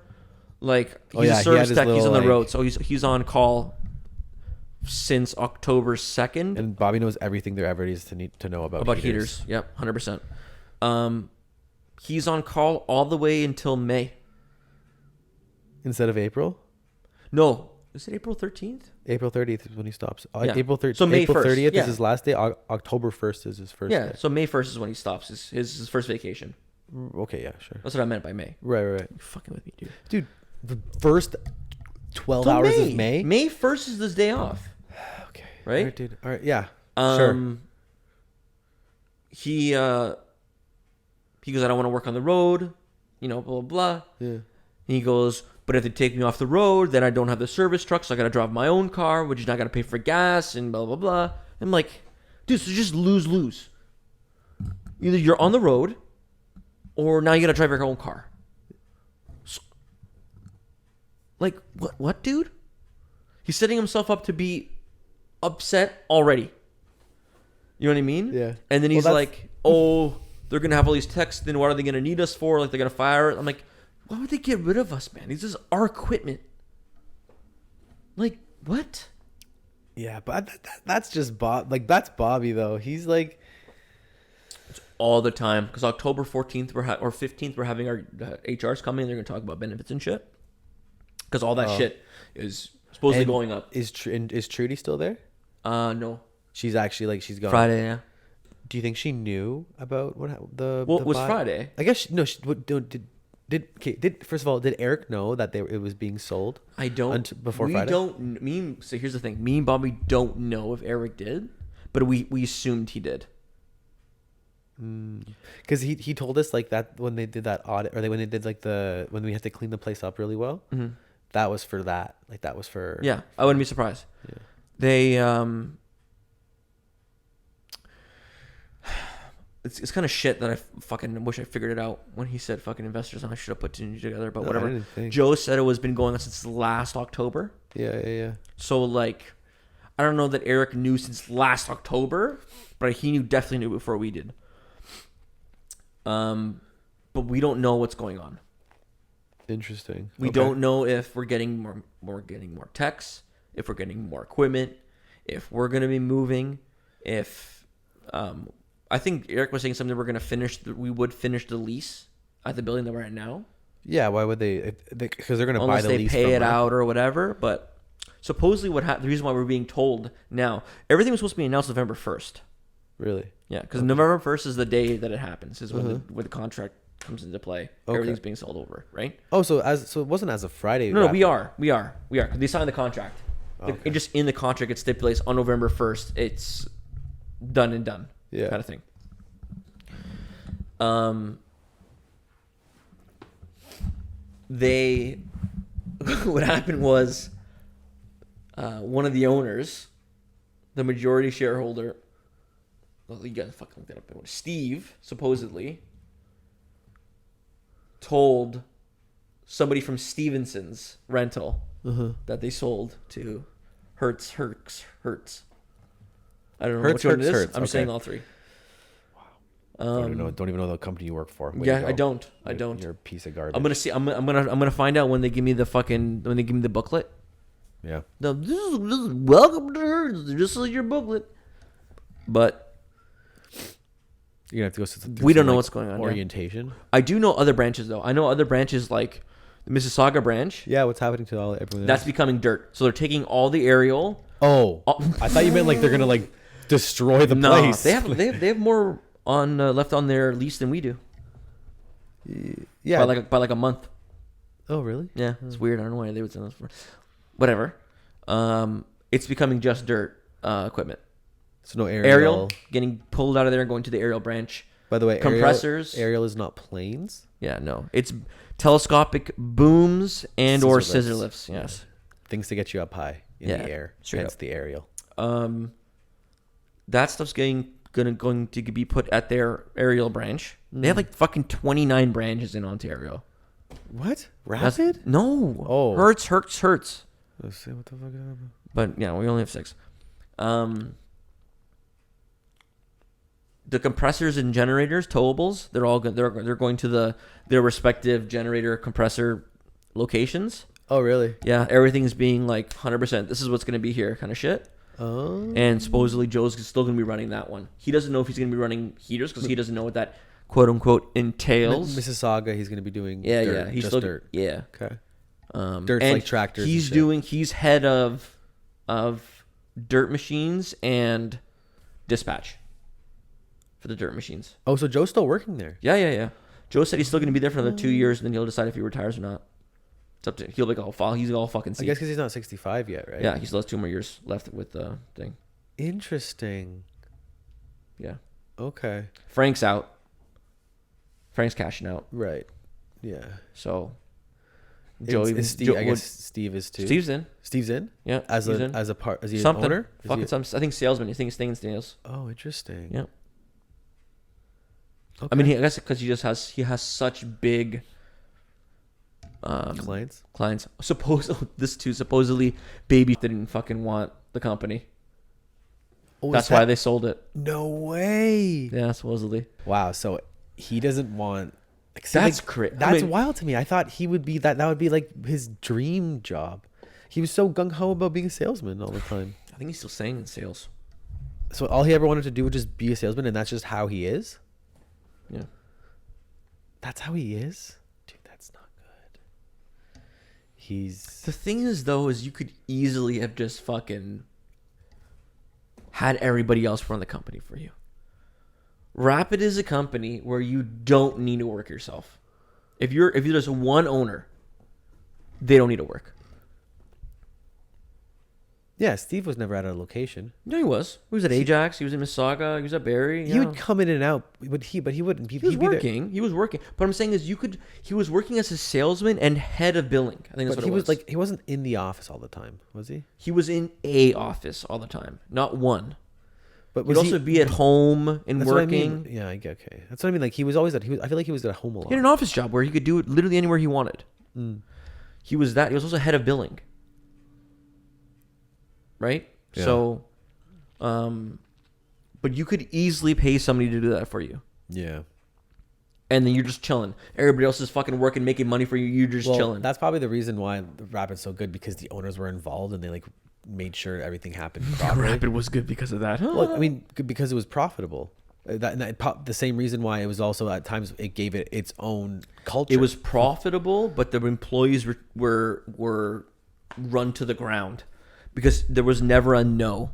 Like, he's a service tech. He's on the road, so he's on call since October 2nd. And Bobby knows everything there ever is to know about heaters. Yep, 100%. He's on call all the way until May. Instead of April. No, is it April 13th? April 30th is when he stops. Yeah. April 30th. So May April 1st, 30th yeah. is his last day. October 1st is his first Yeah, day. so May 1st is when he stops his first vacation. Okay, yeah, sure. That's what I meant by May. Right. You're fucking with me, dude. Dude, the first 12 So hours May. of May. May 1st is this day off. Okay. Right? All right, dude. All right, yeah. Sure. He goes, I don't want to work on the road, blah, blah, blah. Yeah. And he goes, but if they take me off the road, then I don't have the service truck, so I got to drive my own car, which is not going to pay for gas and blah, blah, blah. I'm like, dude, so just lose. Either you're on the road or now you got to drive your own car. So, like, what, dude? He's setting himself up to be upset already. You know what I mean? Yeah. And then he's like, oh, they're going to have all these texts. Then what are they going to need us for? Like, they're going to fire us. I'm like, why would they get rid of us, man? This is our equipment. Like, what? Yeah, but that's just Bob. Like, that's Bobby, though. He's like... It's all the time. Because October 14th or 15th, we're having our HRs coming. They're going to talk about benefits and shit. Because all that shit is supposedly going up. Is Trudy still there? No. She's actually, like, she's gone. Friday, yeah. Do you think she knew about what Well, it was Friday. I guess first of all, did Eric know that it was being sold? I don't. Before Friday? So here's the thing. Me and Bobby don't know if Eric did, but we assumed he did. Because he told us like that when they did that audit, or when they did like when we had to clean the place up really well. Mm-hmm. that was for that. Like that was for. Yeah, I wouldn't be surprised. Yeah. They it's kind of shit that I fucking wish I figured it out when he said fucking investors, and I should have put two and two together. But No, I whatever. didn't think. Joe said it was been going on since last October. Yeah. So like, I don't know that Eric knew since last October, but he definitely knew before we did. But we don't know what's going on. Interesting. We don't know if we're getting more techs, if we're getting more equipment, if we're gonna be moving, if I think Eric was saying something we're gonna finish. We would finish the lease at the building that we're at now. Yeah, why would they? Because they're gonna buy Unless the they lease pay from it Rapid. out or whatever. But supposedly, the reason why we're being told now, everything was supposed to be announced November 1st. Really? Yeah, because November 1st is the day that it happens. Is when the contract comes into play. Okay. Everything's being sold over, right? Oh, so it wasn't as of Friday. No, we Rapid. are. They signed the contract. Okay. It just in the contract it stipulates on November 1st. It's done and done. Yeah. Kind of thing. They what happened was one of the owners, the majority shareholder, well, you gotta fucking look that up. Steve supposedly told somebody from Stevenson's rental that they sold to Hertz. I don't know Hertz, which one it is. Hertz, I'm okay. saying all three. Don't even know the company you work for. Way Yeah, to I go. don't. You're a piece of garbage. I'm gonna see. I'm gonna find out when they give me the booklet. Yeah. No, this is welcome to Hertz. This is your booklet. But You're gonna have to go through We don't some, know like, what's going on, yeah. Orientation. I do know other branches though. I know other branches like the Mississauga branch. Yeah. What's happening to everyone? That's becoming dirt. So they're taking all the aerial. Oh, I thought you meant like they're gonna like destroy the No, place. they have more on left on their lease than we do. Yeah. By like a month. Oh, really? Yeah, it's weird. I don't know why they would send us for. Whatever. It's becoming just dirt equipment. So no Aerial getting pulled out of there and going to the aerial branch. By the way, compressors. Aerial is not planes. Yeah, no, it's telescopic booms and or Scissor scissor lifts. lifts. Yes. Things to get you up high in Yeah, the air. straight Hence up. the aerial. That stuff's going to be put at their aerial branch. They have like fucking 29 branches in Ontario. What? That's- Rapid? No. Oh. Hertz. Let's see what the fuck happened. But yeah, we only have 6. The compressors and generators, towables, they're all good. They're going to their respective generator compressor locations. Oh, really? Yeah, everything's being like 100%. This is what's going to be here, kind of shit. Oh. And supposedly Joe's still going to be running that one. He doesn't know if he's going to be running heaters because he doesn't know what that quote unquote entails. Mississauga, he's going to be doing Yeah, dirt, yeah, he's just still dirt. Yeah. Okay. Dirt's like tractors and He's shit. he's head of dirt machines and dispatch for the dirt machines. Oh, so Joe's still working there. Yeah. Joe said he's still going to be there for another 2 years, and then he'll decide if he retires or not. It's up to he'll be all he's all fucking. I guess because he's not 65 yet, right? Yeah, he still has 2 more years left with the thing. Interesting. Yeah. Okay. Frank's out. Frank's cashing out. Right. Yeah. So Is Steve, I guess Steve is too. Steve's in. Steve's in. Yeah. As he's a in. as a part as he Something. an owner. Is Fucking he- some. I think salesman. I think he's staying in sales. Oh, interesting. Yeah. Okay. I mean, I guess because he has such big clients. Supposedly Baby didn't fucking want the company. Oh, That's why they sold it. No way. Yeah, supposedly. Wow. So he doesn't want. Like, That's crazy. That's wild to me. I thought he would be that. That would be like his dream job. He was so gung ho about being a salesman all the time. I think he's still staying in sales. So all he ever wanted to do was just be a salesman, and that's just how he is. Yeah. That's how he is, dude. That's not good. He's The thing is, though, is you could easily have just fucking had everybody else run the company for you. Rapid is a company where you don't need to work yourself. If you're just one owner, they don't need to work. Yeah, Steve was never at a location. No, he was. He was at Ajax. He was in Mississauga. He was at Barrie. He would come in and out, but he wouldn't. He was he'd be there. working. He was working. But I'm saying is he was working as a salesman and head of billing. I think that's But what he it was was. like, he wasn't in the office all the time, was he? He was in a office all the time, not one. But He'd also be at home and That's what I working. mean. Yeah, I get okay. That's what I mean. Like he was always I feel like he was at home a lot. He had an office job where he could do it literally anywhere he wanted. He was that. He was also head of billing. Right? Yeah. So, but you could easily pay somebody to do that for you. Yeah. And then you're just chilling. Everybody else is fucking working, making money for you. You're just chilling. That's probably the reason why the Rapid's so good, because the owners were involved and they like made sure everything happened properly. Rapid was good because of that. Well, I mean, because it was profitable. The same reason why it was also at times it gave it its own culture. It was profitable, but the employees were run to the ground because there was never a no.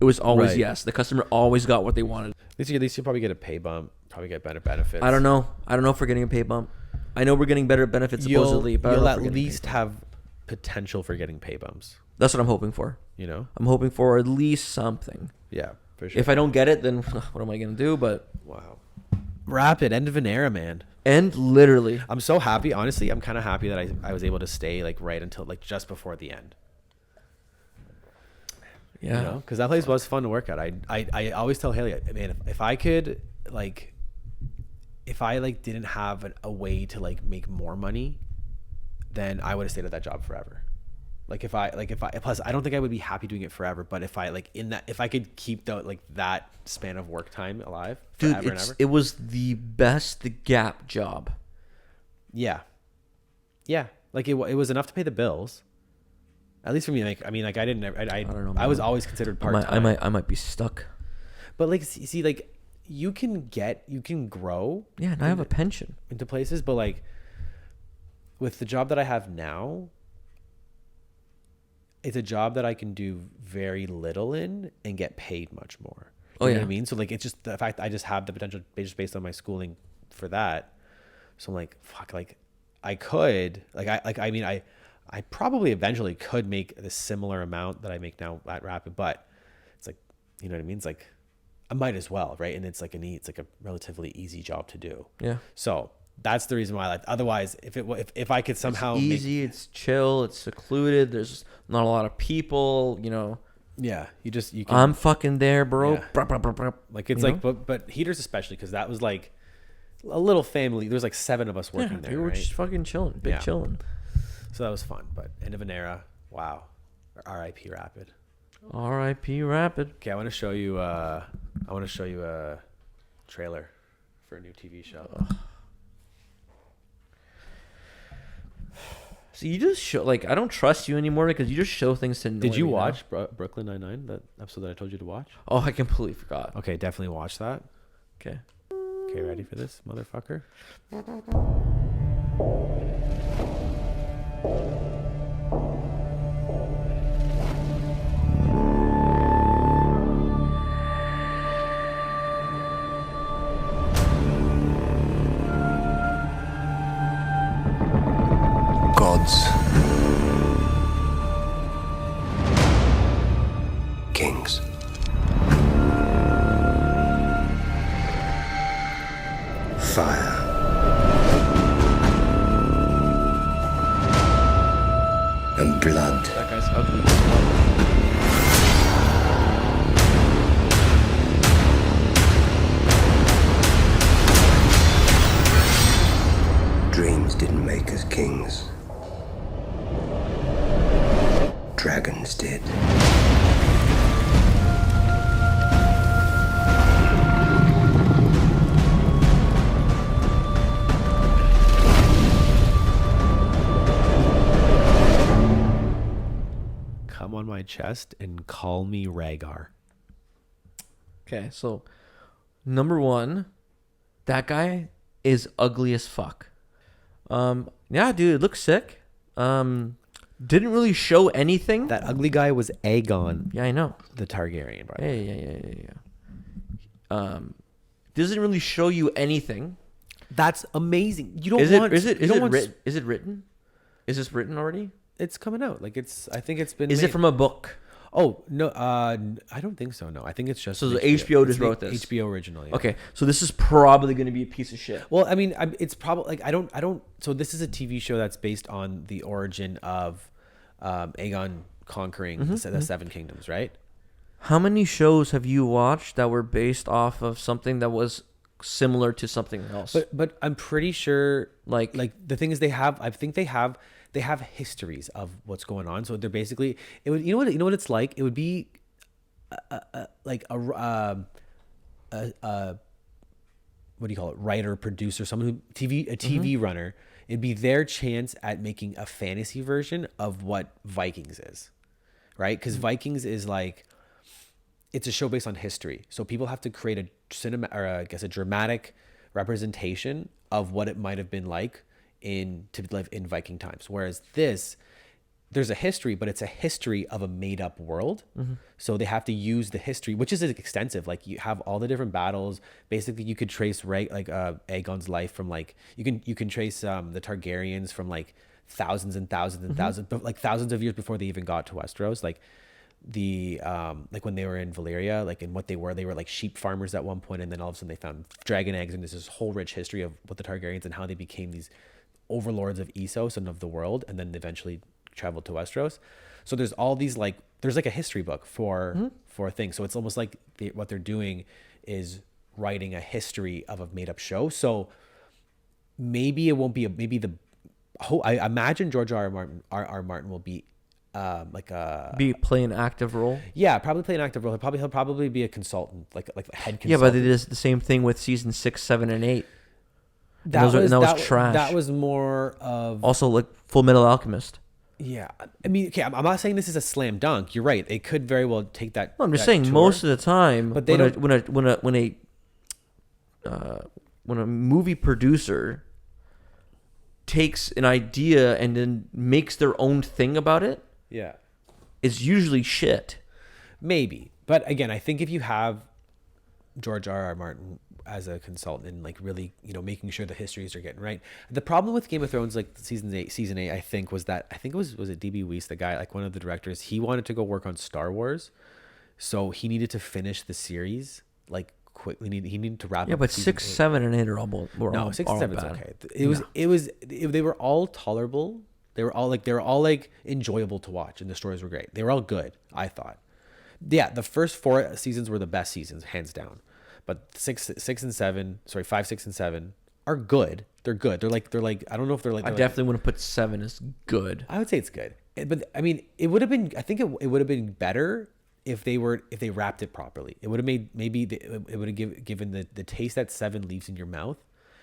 It was always Right. yes. The customer always got what they wanted. At least you probably get a pay bump, probably get better benefits. I don't know. I don't know if we're getting a pay bump. I know we're getting better benefits supposedly, but I don't You'll know if at we're getting least pay have potential for getting pay bumps. That's what I'm hoping for. You know? I'm hoping for at least something. Yeah, for sure. If I don't get it, then what am I gonna do? But Wow. Rapid, end of an era, man. and literally, I'm so happy. Honestly, I'm kind of happy that I was able to stay like right until like just before the end. yeah. You know, because that place was fun to work at. I always tell Haley, man, if I could like, if I like didn't have a way to like make more money, then I would have stayed at that job forever. If I plus I don't think I would be happy doing it forever, but if I could keep that span of work time alive Dude, forever and ever. it was the best Gap job. Yeah. Like it was enough to pay the bills. At least for me, like I don't know. I was man. always considered part time. I might be stuck. But like, see, like you can grow. Yeah, and I have a pension. Into places, but like with the job that I have now, it's a job that I can do very little in and get paid much more. You know what I mean? So like, it's just the fact I just have the potential just based on my schooling for that. So I'm like, fuck, like I could, I probably eventually could make the similar amount that I make now at Rapid, but it's like, you know what I mean? It's like, I might as well, right? And it's like a relatively easy job to do. Yeah. So that's the reason why. Like, otherwise, if I could somehow It's easy, it's chill, it's secluded. There's not a lot of people. You know. yeah, you can. I'm fucking there, bro. Yeah. Bruh, bruh, bruh, bruh. Like it's You like, but heaters especially, because that was like a little family. There was like 7 of us working there. we were right? just fucking chilling, big Yeah. chilling. So that was fun. But end of an era. Wow. R.I.P. Rapid. R.I.P. Rapid. Okay, I want to show you a trailer for a new TV show. So you just show I don't trust you anymore because you just show things to. Did you me now. watch Brooklyn Nine-Nine? That episode that I told you to watch? Oh, I completely forgot. Okay, definitely watch that. Okay. Okay, ready for this, motherfucker? Gods, kings, fire, and blood. That guy's ugly. Dreams didn't make us kings. Dragons did. Come on my chest and call me Rhaegar. Okay, so number 1, that guy is ugly as fuck. Yeah, dude, it looks sick. Didn't really show anything. That ugly guy was Aegon, Yeah, I know. the Targaryen, by the way. Yeah. Doesn't really show you anything. That's amazing. You don't Is want. it you don't want- written? Is it written? Is this written already? It's coming out. Like I think it's been. Is it made. from a book? Oh no, I don't think so. No, I think it's just So an the HBO just it's an wrote this. HBO original. Yeah. Okay, so this is probably going to be a piece of shit. Well, I mean, it's probably like I don't. So this is a TV show that's based on the origin of Aegon conquering the Seven Kingdoms, right? How many shows have you watched that were based off of something that was similar to something else? But I'm pretty sure Like- the thing is I think they have histories of what's going on. So they're basically it would you know what it's like. It would be like a what do you call it? Writer, producer, someone who TV runner. It'd be their chance at making a fantasy version of what Vikings is, right? Because Vikings is like it's a show based on history, so people have to create a cinema or I guess a dramatic representation of what it might have been like to live in Viking times. Whereas there's a history, but it's a history of a made up world. So they have to use the history, which is extensive. Like you have all the different battles. Basically, you could trace Aegon's life from like you can trace the Targaryens from like thousands and thousands and thousands, but like thousands of years before they even got to Westeros. Like like when they were in Valyria, like and what they were like sheep farmers at one point, and then all of a sudden they found dragon eggs, and there's this whole rich history of what the Targaryens and how they became these overlords of Essos and of the world, and then eventually traveled to Westeros. So there's all these like there's like a history book for things. So it's almost like what they're doing is writing a history of a made up show. So maybe it won't be I imagine George R. Martin will be play an active role. Yeah, probably play an active role. He'll probably be a consultant, like a head consultant. Yeah, but it is the same thing with season 6, 7, and 8. That was trash. That was more of Also, like Full Metal Alchemist. yeah. I mean, okay, I'm not saying this is a slam dunk. You're right. It could very well take that. No, I'm just that saying tour. most of the time, But they don't- when a movie producer takes an idea and then makes their own thing about it, Yeah, it's usually shit. maybe. But again, I think if you have George R. Martin as a consultant and like really, making sure the histories are getting right. The problem with Game of Thrones, like season eight, I think was it DB Weiss, the guy, like one of the directors, he wanted to go work on Star Wars. So he needed to finish the series like quickly. He needed to wrap up. Yeah, but season 6, 7, and 8 are all No, 6 and 7 is bad. okay. They were all tolerable. They were all enjoyable to watch, and the stories were great. They were all good, I thought. Yeah, the first 4 seasons were the best seasons, hands down. But 5, 6, and 7 are good. They're good. They're like I don't know if they're like. I definitely wouldn't put 7 as good. I would say it's good, but I mean, it would have been. I think it would have been better if they wrapped it properly. It would have made it would have given the taste that 7 leaves in your mouth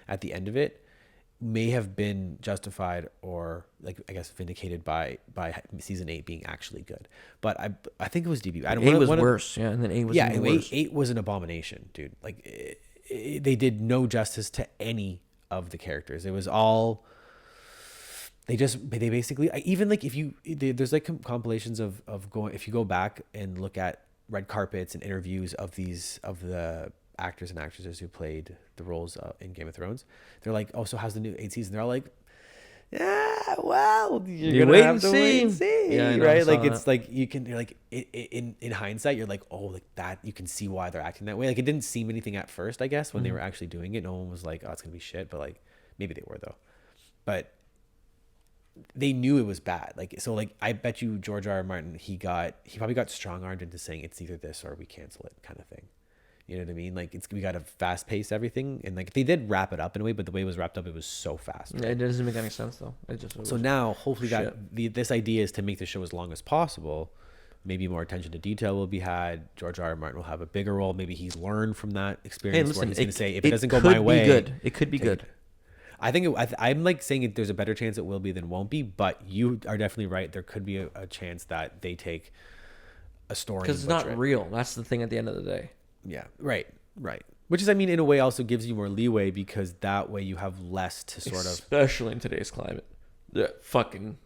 at the end of it may have been justified or like I guess vindicated by season 8 being actually good. But I think it was DB. 8 was worse. Yeah, and then 8 was even worse. 8 was an abomination, dude. Like they did no justice to any of the characters. It was all they basically even like there's like compilations of going, if you go back and look at red carpets and interviews of the actors and actresses who played the roles in Game of Thrones, they're like, oh, so how's the new 8th season? They're all like, yeah, well, you're gonna wait have and to wait and see, Yeah, I know, I right? saw Like it's that. like you're like in hindsight, you're like, oh, like that, you can see why they're acting that way. Like it didn't seem anything at first, I guess, when they were actually doing it. No one was like, oh, it's gonna be shit, but like maybe they were though, but they knew it was bad. Like so, like I bet you George R. R. Martin, he probably got strong armed into saying it's either this or we cancel it, kind of thing. You know what I mean? Like we got to fast pace everything, and like they did wrap it up in a way, but the way it was wrapped up, it was so fast. Yeah, it doesn't make any sense though. So now, hopefully, this idea is to make the show as long as possible. Maybe more attention to detail will be had. George R. R. Martin will have a bigger role. Maybe he's learned from that experience. Hey, listen, where he's going to say, if it it doesn't go could my be way, good. It could be good. I think I'm like saying there's a better chance it will be than won't be, but you are definitely right. There could be a chance that they take a story Because it's not real. That's the thing at the end of the day. Yeah, right. Which is, I mean, in a way also gives you more leeway because that way you have less to sort of. Especially in today's climate. The fucking.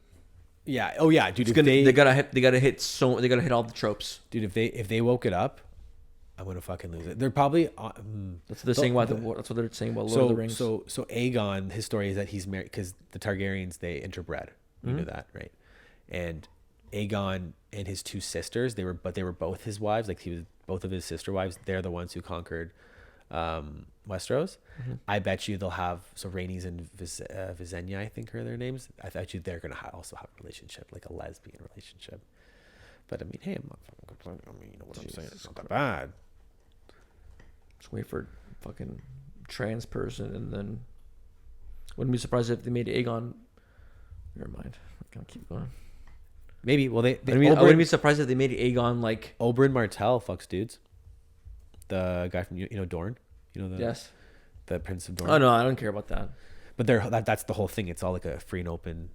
Yeah. Oh yeah, dude. They gotta hit all the tropes. Dude, if they woke it up, I'm gonna fucking lose it. They're probably. That's what they're saying about that's what they're saying about Lord of the Rings. So Aegon, his story is that he's married because the Targaryens, they interbred. You know that, right? And Aegon and his two sisters, they were both his wives. Like, he was both of his sister wives. They're the ones who conquered Westeros. I bet you they'll have, so Rhaenys and Visenya, I think are their names. I bet you they're gonna also have a relationship, like a lesbian relationship. But I mean, hey, I'm not fucking, I mean, you know what I'm saying? It's not that bad. Just wait for fucking trans person, and then wouldn't be surprised if they made Aegon. Never mind. I can't keep going. Maybe. Well, they I mean, I wouldn't be surprised if they made Aegon like. Oberyn Martell fucks dudes. The guy from Dorne. Yes. The Prince of Dorne. Oh no, I don't care about that. But that's the whole thing. It's all like a free and open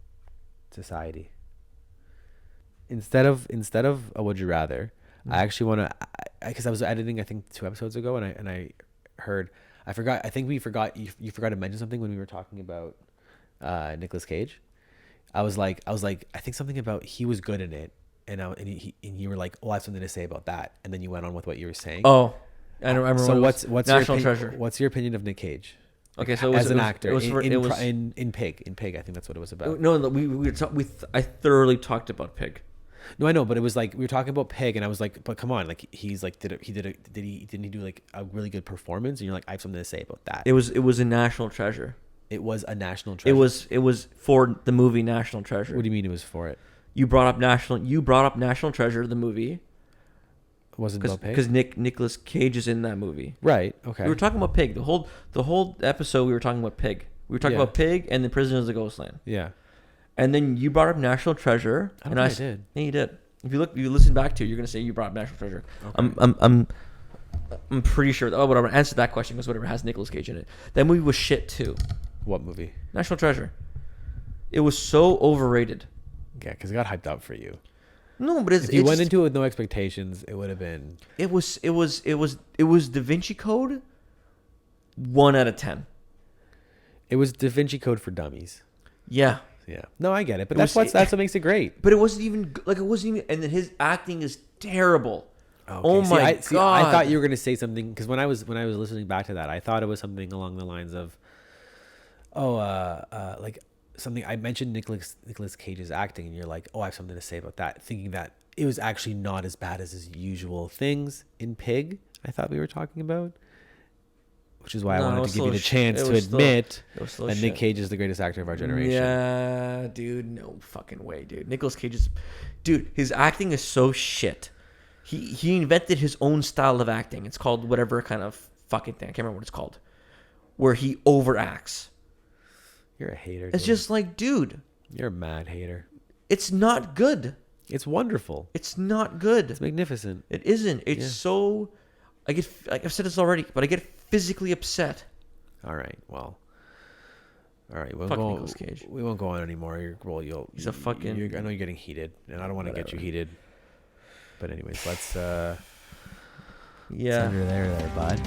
society. Instead of a would you rather, I actually want to, because I was editing I think 2 episodes ago, and I heard, I think you forgot to mention something when we were talking about Nicolas Cage. I was like I think something about he was good in it, and you were like, oh, I have something to say about that, and then you went on with what you were saying. Oh, I don't remember. So what's National Treasure? What's your opinion of Nick Cage? Okay, so as an actor, in Pig, I think that's what it was about. No, I thoroughly talked about Pig. No, I know, but it was like we were talking about Pig, and I was like, but come on, like he's like, didn't he do like a really good performance? And you're like, I have something to say about that. It was a National Treasure. It was a National Treasure. It was for the movie National Treasure. What do you mean it was for it? You brought up National Treasure, the movie. Wasn't about Pig? Because Nicolas Cage is in that movie. Right. Okay. We were talking about Pig. The whole episode we were talking about Pig. We were talking about Pig and the Prisoners of the Ghostland. Yeah. And then you brought up National Treasure. I don't think I did. Yeah, you did. If you listen back to it, you're gonna say you brought up National Treasure. Okay. I'm pretty sure. Oh, whatever. Answer that question because whatever has Nicolas Cage in it. That movie was shit too. What movie? National Treasure. It was so overrated. Yeah, because it got hyped up for you. No, but if you went into it with no expectations, it would have been. It was Da Vinci Code. 1 out of 10. It was Da Vinci Code for dummies. Yeah. Yeah. No, I get it, but that's what makes it great. But it wasn't even like it wasn't even, and then his acting is terrible. Okay. Oh my god! I thought you were gonna say something because when I was listening back to that, I thought it was something along the lines of, like something I mentioned Nicolas Cage's acting, and you're like, oh, I have something to say about that, thinking that it was actually not as bad as his usual things in Pig. I thought we were talking about. Which is why I wanted to give you the chance to admit that Nick Cage is the greatest actor of our generation. Yeah, dude. No fucking way, dude. Nicolas Cage is... Dude, his acting is so shit. He invented his own style of acting. It's called whatever kind of fucking thing. I can't remember what it's called. Where he overacts. You're a hater, It's just like, dude. You're a mad hater. It's not good. It's wonderful. It's not good. It's magnificent. It isn't. It's so... like I've said this already, but I get physically upset. All right, well, all right. Fuck Nicolas Cage. We won't go on anymore. He's a fucking. I know you're getting heated, and I don't want to get you heated. But anyways, let's. Yeah. It's under there, bud.